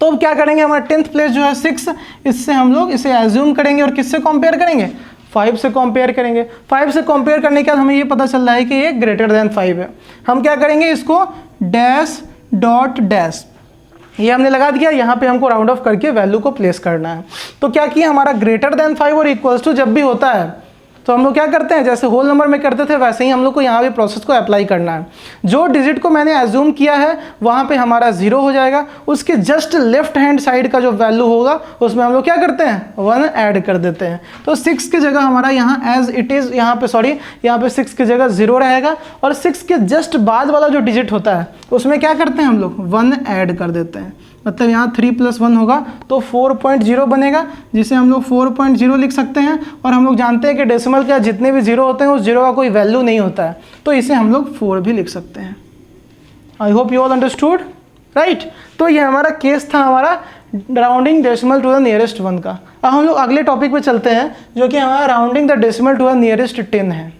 तो अब क्या करेंगे, हमारा 10th प्लेस जो है 6, इससे हम लोग इसे एज्यूम करेंगे और किससे कंपेयर करेंगे, 5 से कंपेयर करेंगे। 5 से कंपेयर करने के बाद हमें ये पता चल रहा है कि ये ग्रेटर देन 5 है। हम क्या करेंगे, इसको डैश डॉट डैश ये हमने लगा दिया, यहाँ पे हमको राउंड ऑफ करके वैल्यू को प्लेस करना है। तो क्या किया, हमारा ग्रेटर देन 5 और इक्वल्स टू जब भी होता है तो हम लोग क्या करते हैं, जैसे होल नंबर में करते थे वैसे ही हम लोग को यहाँ भी प्रोसेस को अप्लाई करना है। जो डिजिट को मैंने एज्यूम किया है वहाँ पे हमारा 0 हो जाएगा, उसके जस्ट लेफ्ट हैंड साइड का जो वैल्यू होगा उसमें हम लोग क्या करते हैं 1 ऐड कर देते हैं। तो 6 की जगह हमारा यहाँ एज इट इज़ यहाँ पे 6 की जगह 0 रहेगा और 6 के जस्ट बाद वाला जो डिजिट होता है उसमें क्या करते हैं हम लोग 1 ऐड कर देते हैं। मतलब यहाँ 3 + 1 होगा तो 4.0 बनेगा, जिसे हम लोग 4.0 लिख सकते हैं। और हम लोग जानते हैं कि डेसिमल के जितने भी 0 होते हैं उस 0 का कोई वैल्यू नहीं होता है, तो इसे हम लोग 4 भी लिख सकते हैं। I hope you all understood, right. तो ये हमारा केस था हमारा rounding decimal to the nearest 1 का। अब हम लोग अगले टॉपिक पे चलते हैं जो कि हमारा rounding the decimal to the nearest 10 है।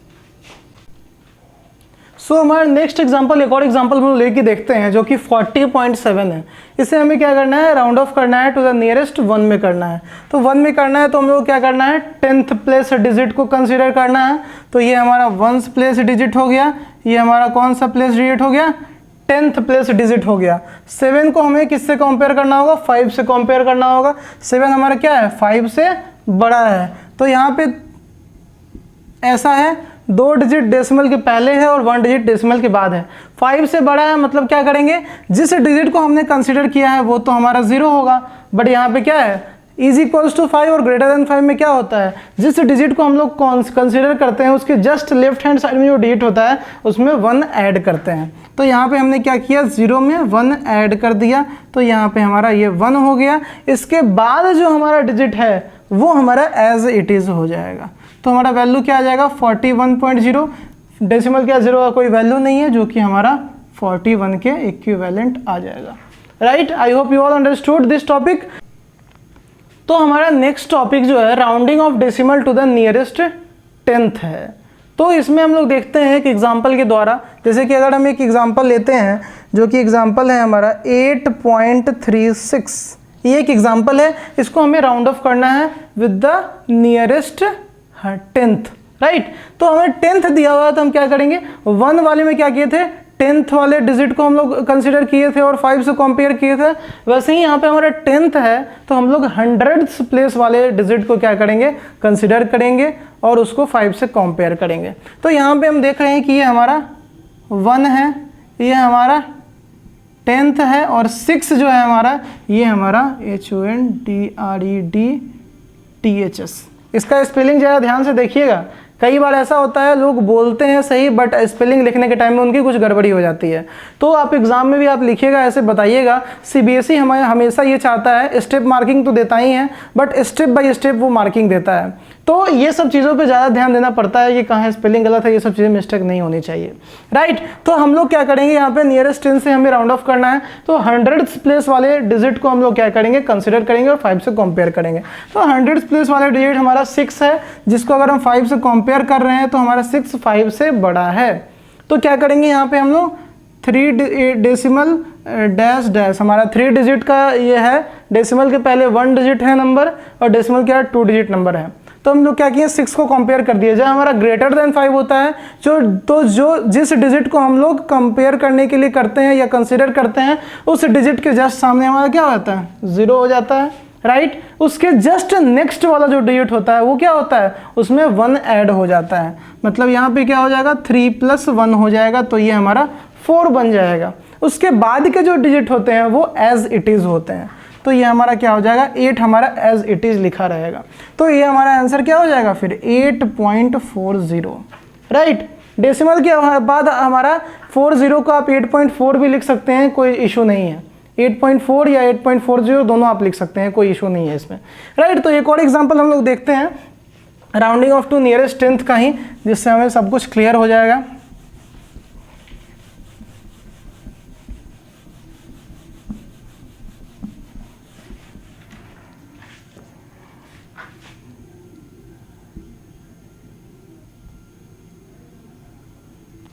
सो हमारा नेक्स्ट एग्जांपल, एक और एग्जांपल हम लेके देखते हैं जो कि 40.7 है। इसे हमें क्या करना है, राउंड ऑफ करना है टू द नियरेस्ट 1 में करना है। तो 1 में करना है तो हम लोग क्या करना है 10th प्लेस डिजिट को कंसीडर करना है। तो ये हमारा 1st प्लेस डिजिट हो गया, ये हमारा कौन सा प्लेस डिजिट हो गया 10th प्लेस डिजिट हो गया। 7 को हमें किससे कंपेयर करना होगा, 5 से कंपेयर करना होगा। 7 हमारा क्या है 5 से बड़ा है। तो यहाँ पे ऐसा है 2 डिजिट डेसिमल के पहले है और 1 डिजिट डेसिमल के बाद है। 5 से बड़ा है मतलब क्या करेंगे, जिस डिजिट को हमने कंसीडर किया है वो तो हमारा 0 होगा, बट यहाँ पे क्या है इज इक्वल्स टू 5 और ग्रेटर देन 5 में क्या होता है, जिस डिजिट को हम लोग कंसीडर करते हैं उसके जस्ट लेफ्ट हैंड साइड में जो डिजिट होता है उसमें 1 ऐड करते हैं। तो यहाँ पे हमने क्या किया 0 में 1 ऐड कर दिया, तो यहाँ पे हमारा ये 1 हो गया। इसके बाद जो हमारा डिजिट है वो हमारा एज इट इज़ हो जाएगा। तो हमारा वैल्यू क्या आ जाएगा 41.0, डेसिमल क्या 0 का कोई वैल्यू नहीं है, जो कि हमारा 41 के इक्विवेलेंट आ जाएगा, right. I hope you all understood this topic. तो हमारा नेक्स्ट टॉपिक जो है rounding off decimal to the nearest 10th है। तो इसमें हम लोग देखते हैं एक एग्जांपल के द्वारा, जैसे कि अगर हम एक एग्जांपल लेते हैं जो कि एग्जांपल है हमारा 8.36, ये एक एग्जांपल है, इसको हमें राउंड ऑफ करना है with the nearest 10th, right. तो हमें 10th दिया हुआ है तो हम क्या करेंगे 1 वाले में क्या किए थे 10th वाले डिजिट को हम लोग कंसीडर किए थे और 5 से कंपेयर किए थे, वैसे ही यहाँ पे हमारा 10th है तो हम लोग 100th प्लेस वाले डिजिट को क्या करेंगे कंसीडर करेंगे और उसको 5 से कंपेयर करेंगे। तो यहाँ पे हम देख रहे हैं कि ये हमारा 1 है, ये हमारा 10th है और 6 जो है हमारा ये हमारा HONDREDTHS। इसका स्पेलिंग ज़रा ध्यान से देखिएगा, कई बार ऐसा होता है लोग बोलते हैं सही बट स्पेलिंग लिखने के टाइम में उनकी कुछ गड़बड़ी हो जाती है। तो आप एग्जाम में भी आप लिखिएगा ऐसे बताइएगा। CBSE हमें हमेशा ये चाहता है, स्टेप मार्किंग तो देता ही है बट स्टेप बाय स्टेप वो मार्किंग देता है, तो ये सब चीज़ों पे ज़्यादा ध्यान देना पड़ता है कि कहाँ स्पेलिंग गलत है, ये सब चीज़ें मिस्टेक नहीं होनी चाहिए, राइट। तो हम लोग क्या करेंगे यहाँ पे नियरेस्ट 10 से हमें राउंड ऑफ करना है, तो 100th प्लेस वाले डिजिट को हम लोग क्या करेंगे कंसिडर करेंगे और 5 से कंपेयर करेंगे। तो 100th प्लेस वाला डिजिट हमारा 6 है, जिसको अगर हम 5 से कंपेयर कर रहे हैं तो हमारा 6 5 से बड़ा है। तो क्या करेंगे यहाँ पे हम लोग 3 डेसिमल डैश डैश, हमारा 3 डिजिट का ये है, डेसिमल के पहले 1 डिजिट है नंबर और डेसिमल के 2 डिजिट नंबर है। तो हम लोग क्या किए, 6 को कंपेयर कर दिया। जब हमारा ग्रेटर देन 5 होता है जो जिस डिजिट को हम लोग कंपेयर करने के लिए करते हैं या कंसिडर करते हैं, उस डिजिट के जस्ट सामने हमारा क्या होता है, 0 हो जाता है, राइट। उसके जस्ट नेक्स्ट वाला जो डिजिट होता है वो क्या होता है, उसमें 1 ऐड हो जाता है। मतलब यहाँ पे क्या हो जाएगा, 3 + 1 हो जाएगा, तो ये हमारा 4 बन जाएगा। उसके बाद के जो डिजिट होते हैं वो एज इट इज़ होते हैं, तो ये हमारा क्या हो जाएगा, 8 हमारा एज इट इज़ लिखा रहेगा। तो ये हमारा आंसर क्या हो जाएगा फिर 8.40, राइट। डेसिमल के बाद हमारा 40 को आप 8.4 भी लिख सकते हैं, कोई इशू नहीं है। 8.4 या 8.40 दोनों आप लिख सकते हैं, कोई इशू नहीं है इसमें, राइट। तो एक और एग्जांपल हम लोग देखते हैं rounding off to nearest 10th का ही, जिससे हमें सब कुछ क्लियर हो जाएगा।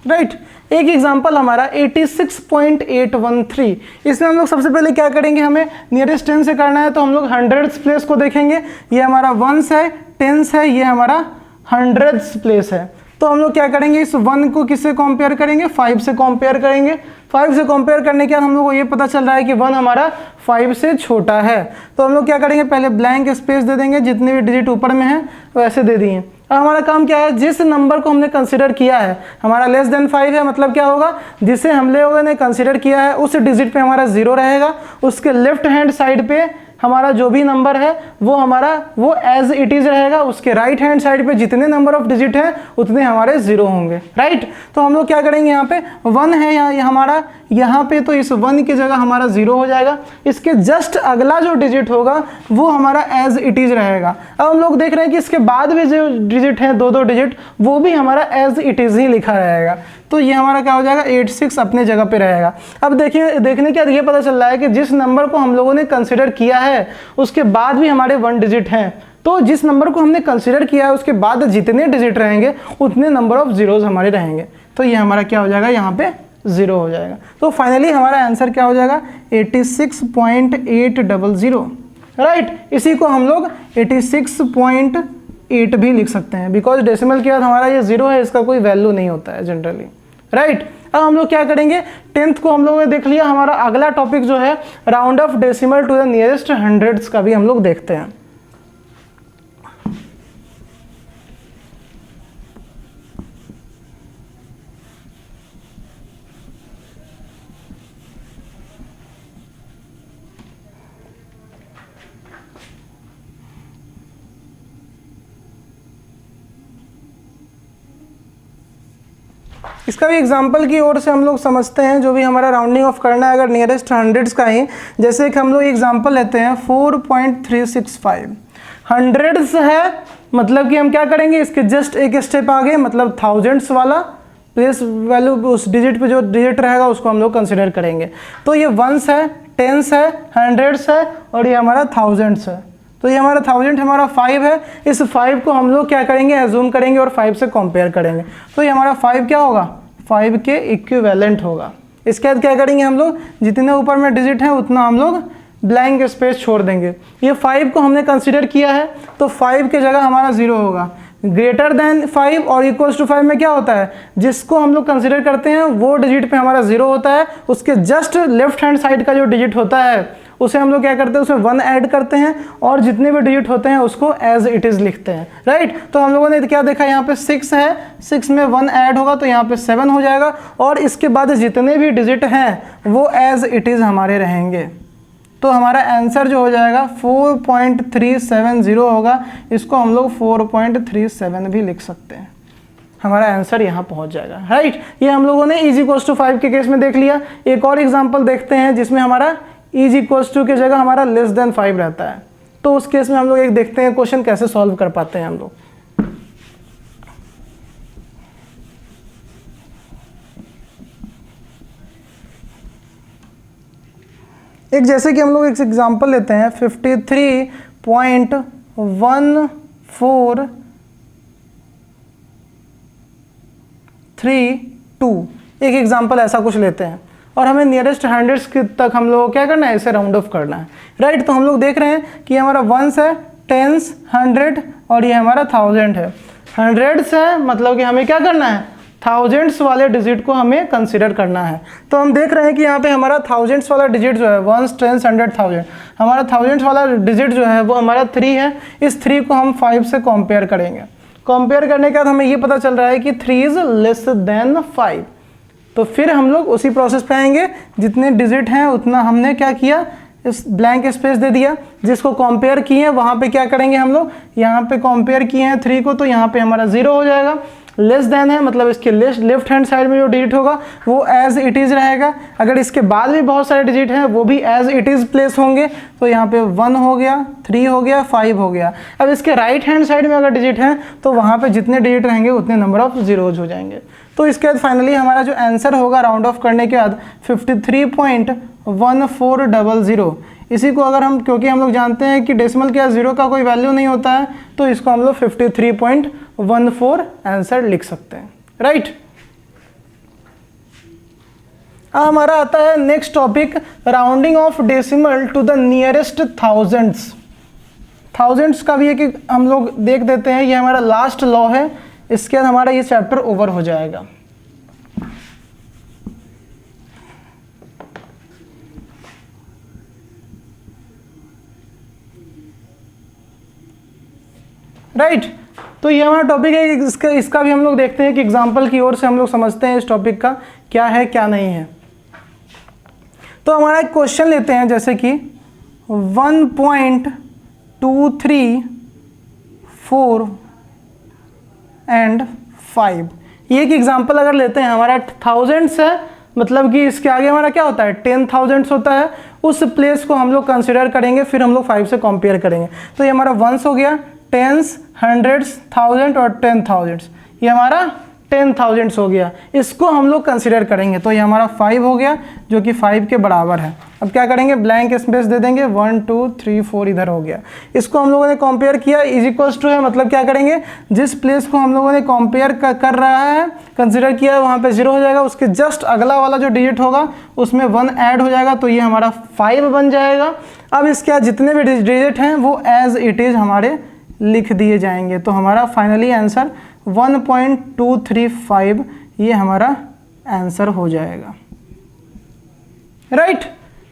राइट एक एग्जांपल हमारा 86.813। इसमें हम लोग सबसे पहले क्या करेंगे, हमें नियरेस्ट 10 से करना है, तो हम लोग हंड्रेड्स प्लेस को देखेंगे। ये हमारा 1s है, 10s है, ये हमारा हंड्रेड्स प्लेस है। तो हम लोग क्या करेंगे, इस 1 को किससे कंपेयर करेंगे, 5 से कंपेयर करेंगे। 5 से कंपेयर करने के बाद हम लोग को ये पता चल रहा है कि 1 हमारा 5 से छोटा है। तो हम लोग क्या करेंगे, पहले ब्लैंक स्पेस दे देंगे, जितने भी डिजिट ऊपर में हैं वैसे दे दिए। अब हमारा काम क्या है, जिस नंबर को हमने कंसिडर किया है, हमारा लेस देन 5 है, मतलब क्या होगा, जिसे हम लोगों ने कंसिडर किया है उस डिजिट पे हमारा 0 रहेगा। उसके लेफ्ट हैंड साइड पे हमारा जो भी नंबर है वो हमारा वो एज इट इज रहेगा। उसके राइट हैंड साइड पे जितने नंबर ऑफ डिजिट हैं उतने हमारे 0 होंगे, राइट। तो हम लोग क्या करेंगे, यहाँ पे 1 है हमारा, यहाँ पे तो इस 1 की जगह हमारा 0 हो जाएगा। इसके जस्ट अगला जो डिजिट होगा वो हमारा एज इट इज रहेगा। अब हम लोग देख रहे हैं कि इसके बाद भी जो डिजिट हैं 2-2 डिजिट, वो भी हमारा एज इट इज ही लिखा रहेगा। तो ये हमारा क्या हो जाएगा, 86 अपने जगह पे रहेगा। अब देखिए, देखने के बाद ये पता चल रहा है कि जिस नंबर को हम लोगों ने कंसिडर किया है उसके बाद भी हमारे 1 डिजिट हैं, तो जिस नंबर को हमने कंसिडर किया है उसके बाद जितने डिजिट रहेंगे उतने नंबर ऑफ जीरोज हमारे रहेंगे। तो ये हमारा क्या हो जाएगा, यहाँ पे 0 हो जाएगा। तो फाइनली हमारा आंसर क्या हो जाएगा, 86.800, राइट। इसी को हम लोग 86.8 भी लिख सकते हैं, बिकॉज डेसिमल के बाद हमारा ये 0 है, इसका कोई वैल्यू नहीं होता है जनरली, राइट। अब हम लोग क्या करेंगे, 10th को हम लोगों ने देख लिया। हमारा अगला टॉपिक जो है round off decimal to the nearest hundreds का भी हम लोग देखते हैं। इसका भी एग्जाम्पल की ओर से हम लोग समझते हैं, जो भी हमारा राउंडिंग ऑफ करना है अगर नियरेस्ट हंड्रेड्स का ही। जैसे कि हम लोग एग्जाम्पल लेते हैं 4.365 हंड्रेड्स है, मतलब कि हम क्या करेंगे, इसके जस्ट एक स्टेप आगे, मतलब थाउजेंड्स वाला प्लेस वैल्यू, उस डिजिट पे जो डिजिट रहेगा उसको हम लोग कंसिडर करेंगे। तो ये 1s है, 10s है, हंड्रेड्स है और ये हमारा थाउजेंड्स है। तो ये हमारा 1000 हमारा 5 है। इस 5 को हम लोग क्या करेंगे, एज्यूम करेंगे और 5 से कंपेयर करेंगे। तो ये हमारा 5 क्या होगा, 5 के इक्विवेलेंट होगा। इसके बाद क्या करेंगे हम लोग, जितने ऊपर में डिजिट हैं उतना हम लोग ब्लैंक स्पेस छोड़ देंगे। ये 5 को हमने कंसिडर किया है तो 5 के जगह हमारा 0 होगा। ग्रेटर देन 5 और इक्वल्स टू 5 में क्या होता है, जिसको हम लोग कंसिडर करते हैं वो डिजिट पे हमारा 0 होता है। उसके जस्ट लेफ्ट हैंड साइड का जो डिजिट होता है उसे हम लोग क्या करते हैं, उसमें 1 ऐड करते हैं और जितने भी डिजिट होते हैं उसको एज इट इज़ लिखते हैं, राइट। तो हम लोगों ने क्या देखा, यहाँ पे 6 है, 6 में 1 ऐड होगा तो यहाँ पे 7 हो जाएगा और इसके बाद जितने भी डिजिट हैं वो एज इट इज़ हमारे रहेंगे। तो हमारा आंसर जो हो जाएगा 4.370 होगा। इसको हम लोग 4.37 भी लिख सकते हैं। हमारा आंसर यहाँ पहुँच जाएगा, राइट। ये हम लोगों ने इज इक्वल्स टू 5 के केस में देख लिया। एक और एग्जाम्पल देखते हैं जिसमें हमारा इज इक्वल्स टू की जगह हमारा लेस देन 5 रहता है। तो उस केस में हम लोग एक देखते हैं क्वेश्चन कैसे सॉल्व कर पाते हैं हम लोग। एक जैसे कि हम लोग एक एग्जांपल लेते हैं 53.1432। एक एग्जांपल ऐसा कुछ लेते हैं और हमें नियरेस्ट हंड्रेड्स तक हम लोग क्या करना है, इसे राउंड ऑफ करना है, राइट। तो हम लोग देख रहे हैं कि हमारा 1s है, टेंस, हंड्रेड और ये हमारा थाउजेंड है। हंड्रेड्स है मतलब कि हमें क्या करना है, थाउजेंड्स वाले डिजिट को हमें कंसीडर करना है। तो हम देख रहे हैं कि यहाँ पे हमारा थाउजेंड्स वाला डिजिट जो है, वंस, टेंस, हंड्रेड, थाउजेंड, हमारा थाउजेंड्स वाला डिजिट जो है वो हमारा 3 है। इस 3 को हम 5 से कंपेयर करेंगे। कंपेयर करने के बाद हमें ये पता चल रहा है कि 3 इज लेस देन 5। तो फिर हम लोग उसी प्रोसेस पे आएंगे, जितने डिजिट हैं उतना हमने क्या किया, इस ब्लैंक स्पेस दे दिया। जिसको कंपेयर किए वहाँ पे क्या करेंगे हम लोग, यहाँ पे कंपेयर किए हैं 3 को, तो यहाँ पे हमारा 0 हो जाएगा। लेस देन है मतलब इसके लेफ्ट हैंड साइड में जो डिजिट होगा वो एज इट इज़ रहेगा। अगर इसके बाद भी बहुत सारे डिजिट हैं वो भी एज इट इज़ प्लेस होंगे। तो यहाँ पे 1 हो गया, 3 हो गया, 5 हो गया। अब इसके राइट हैंड साइड में अगर डिजिट हैं तो वहाँ पे जितने डिजिट रहेंगे उतने नंबर ऑफ जीरोज हो जाएंगे। तो इसके बाद फाइनली हमारा जो आंसर होगा राउंड ऑफ करने के बाद 53.1400। इसी को अगर हम, क्योंकि हम लोग जानते हैं कि डेसिमल के 0 का कोई वैल्यू नहीं होता है, तो इसको हम लोग 53.14 आंसर लिख सकते हैं, राइट। हमारा आता है next topic, rounding off decimal to the nearest thousands. Thousands का भी एक हम लोग देख देते हैं, ये हमारा लास्ट लॉ है। इसके बाद हमारा ये चैप्टर ओवर हो जाएगा। राइट तो ये हमारा टॉपिक है। इसका भी हम लोग देखते हैं कि एग्जाम्पल की ओर से हम लोग समझते हैं इस टॉपिक का क्या है क्या नहीं है। तो हमारा एक क्वेश्चन लेते हैं, जैसे कि 1.234 एंड 5। ये एक एग्जाम्पल अगर लेते हैं, हमारा थाउजेंड्स है मतलब कि इसके आगे हमारा क्या होता है, 10,000 होता है। उस प्लेस को हम लोग कंसिडर करेंगे, फिर हम लोग 5 से कंपेयर करेंगे। तो ये हमारा वंस हो गया, टेंस, हंड्रेड्स, थाउजेंड और 10,000। ये हमारा 10,000 हो गया। इसको हम लोग कंसिडर करेंगे। तो ये हमारा 5 हो गया जो कि 5 के बराबर है। अब क्या करेंगे, ब्लैंक स्पेस दे देंगे, 1 2 3 4 इधर हो गया। इसको हम लोगों ने कंपेयर किया, इज इक्वल्स टू है मतलब क्या करेंगे, जिस प्लेस को हम लोगों ने कंपेयर कर रहा है, कंसिडर किया है, वहाँ पे 0 हो जाएगा। उसके जस्ट अगला वाला जो डिजिट होगा उसमें 1 ऐड हो जाएगा, तो ये हमारा 5 बन जाएगा। अब इसके बाद जितने भी डिजिट हैं वो एज इट इज़ हमारे लिख दिए जाएंगे। तो हमारा फाइनली आंसर 1.235 ये हमारा आंसर हो जाएगा, राइट।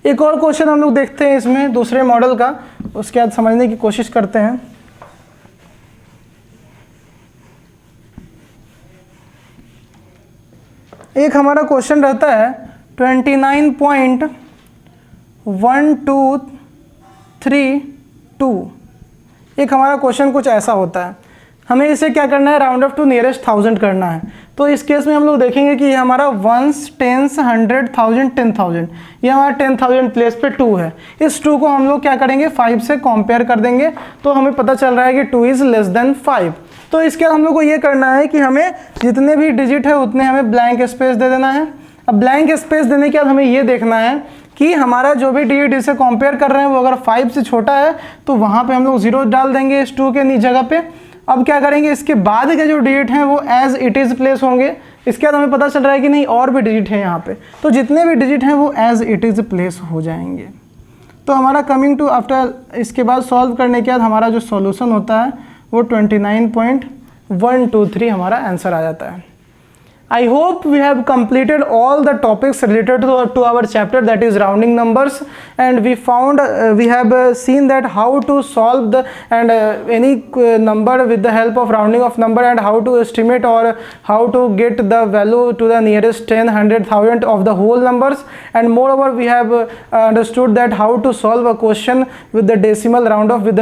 एक और क्वेश्चन हम लोग देखते हैं इसमें दूसरे मॉडल का, उसके बाद समझने की कोशिश करते हैं। एक हमारा क्वेश्चन रहता है 29.1232। एक हमारा क्वेश्चन कुछ ऐसा होता है, हमें इसे क्या करना है, राउंड ऑफ टू नियरेस्ट 1000 करना है। तो इस केस में हम लोग देखेंगे कि ये हमारा वंस, टेंस, 100, 1000, 10,000, ये हमारा 10,000 प्लेस पे 2 है। इस 2 को हम लोग क्या करेंगे, 5 से कंपेयर कर देंगे। तो हमें पता चल रहा है कि 2 इज़ लेस देन 5। तो इसके बाद हम लोग को ये करना है कि हमें जितने भी डिजिट है उतने हमें ब्लैंक स्पेस दे देना है। अब ब्लैंक स्पेस देने के बाद हमें ये देखना है कि हमारा जो भी डिजिट इसे कंपेयर कर रहे हैं वो अगर 5 से छोटा है तो वहाँ पे हम लोग 0 डाल देंगे इस 2 के जगह पे। अब क्या करेंगे, इसके बाद के जो डिजिट हैं वो एज इट इज़ प्लेस होंगे। इसके बाद हमें पता चल रहा है कि नहीं और भी डिजिट है यहाँ पे, तो जितने भी डिजिट हैं वो एज इट इज़ प्लेस हो जाएंगे। तो हमारा कमिंग टू आफ्टर, इसके बाद सॉल्व करने के बाद हमारा जो सॉल्यूशन होता है वो 29.123 हमारा आंसर आ जाता है। I hope we have completed all the topics related to our chapter, that is rounding numbers, and we found we have seen that how to solve the any number with the help of rounding of number, and how to estimate or how to get the value to the nearest 10, 100, 1000 of the whole numbers. And moreover we have understood that how to solve a question with the decimal round off with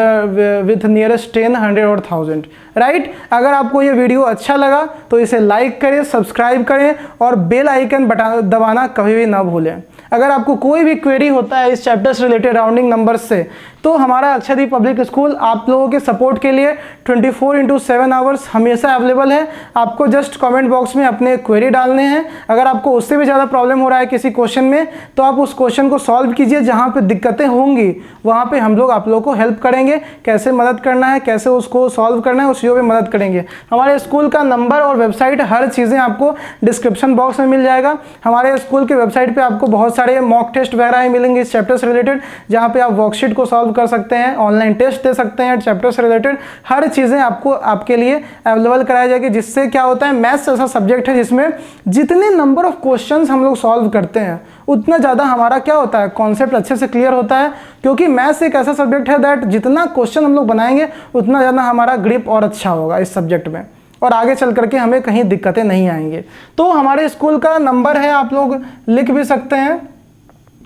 nearest 10, 100 और 1000, right. अगर आपको ये video अच्छा लगा तो इसे like करें, subscribe करें और बेल आइकन दबाना कभी भी ना भूलें। अगर आपको कोई भी क्वेरी होता है इस चैप्टर से रिलेटेड राउंडिंग नंबर्स से, तो हमारा अक्षरदीप पब्लिक स्कूल आप लोगों के सपोर्ट के लिए 24/7 आवर्स हमेशा अवेलेबल है। आपको जस्ट कमेंट बॉक्स में अपने क्वेरी डालने हैं। अगर आपको उससे भी ज़्यादा प्रॉब्लम हो रहा है किसी क्वेश्चन में, तो आप उस क्वेश्चन को सॉल्व कीजिए। जहाँ पे दिक्कतें होंगी वहाँ पे हम लोग आप लोगों को हेल्प करेंगे, कैसे मदद करना है, कैसे उसको सॉल्व करना है, उस चीज़ों पर मदद करेंगे। हमारे स्कूल का नंबर और वेबसाइट हर चीज़ें आपको डिस्क्रिप्शन बॉक्स में मिल जाएगा। हमारे स्कूल के वेबसाइट पर आपको बहुत सारे मॉक टेस्ट वगैरह मिलेंगे इस चैप्टर से रिलेटेड, जहाँ पे आप वर्कशीट को सॉल्व सॉल्व कर सकते हैं, ऑनलाइन टेस्ट दे सकते हैं, चैप्टर से रिलेटेड हर चीज़ें आपको आपके लिए अवेलेबल कराई जाएगी। जिससे क्या होता है, मैथ्स ऐसा सब्जेक्ट है जिसमें जितने नंबर ऑफ क्वेश्चंस हम लोग सॉल्व करते हैं उतना ज़्यादा हमारा क्या होता है, कॉन्सेप्ट अच्छे से क्लियर होता है। क्योंकि मैथ्स एक ऐसा सब्जेक्ट है दैट जितना क्वेश्चन हम लोग बनाएंगे उतना ज़्यादा हमारा ग्रिप और अच्छा होगा इस सब्जेक्ट में, और आगे चल करके हमें कहीं दिक्कतें नहीं आएंगे। तो हमारे स्कूल का नंबर है, आप लोग लिख भी सकते हैं,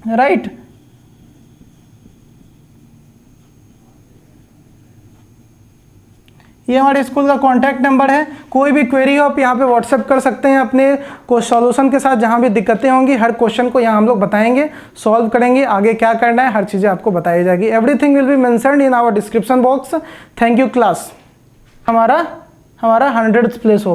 राइट। ये हमारे स्कूल का कॉन्टैक्ट नंबर है। कोई भी क्वेरी हो आप यहाँ पे व्हाट्सएप कर सकते हैं अपने को सॉल्यूशन के साथ। जहाँ भी दिक्कतें होंगी हर क्वेश्चन को यहाँ हम लोग बताएंगे, सॉल्व करेंगे, आगे क्या करना है हर चीज़ें आपको बताई जाएगी। Everything will be mentioned in our description box. Thank you class. हमारा 100th प्लेस हो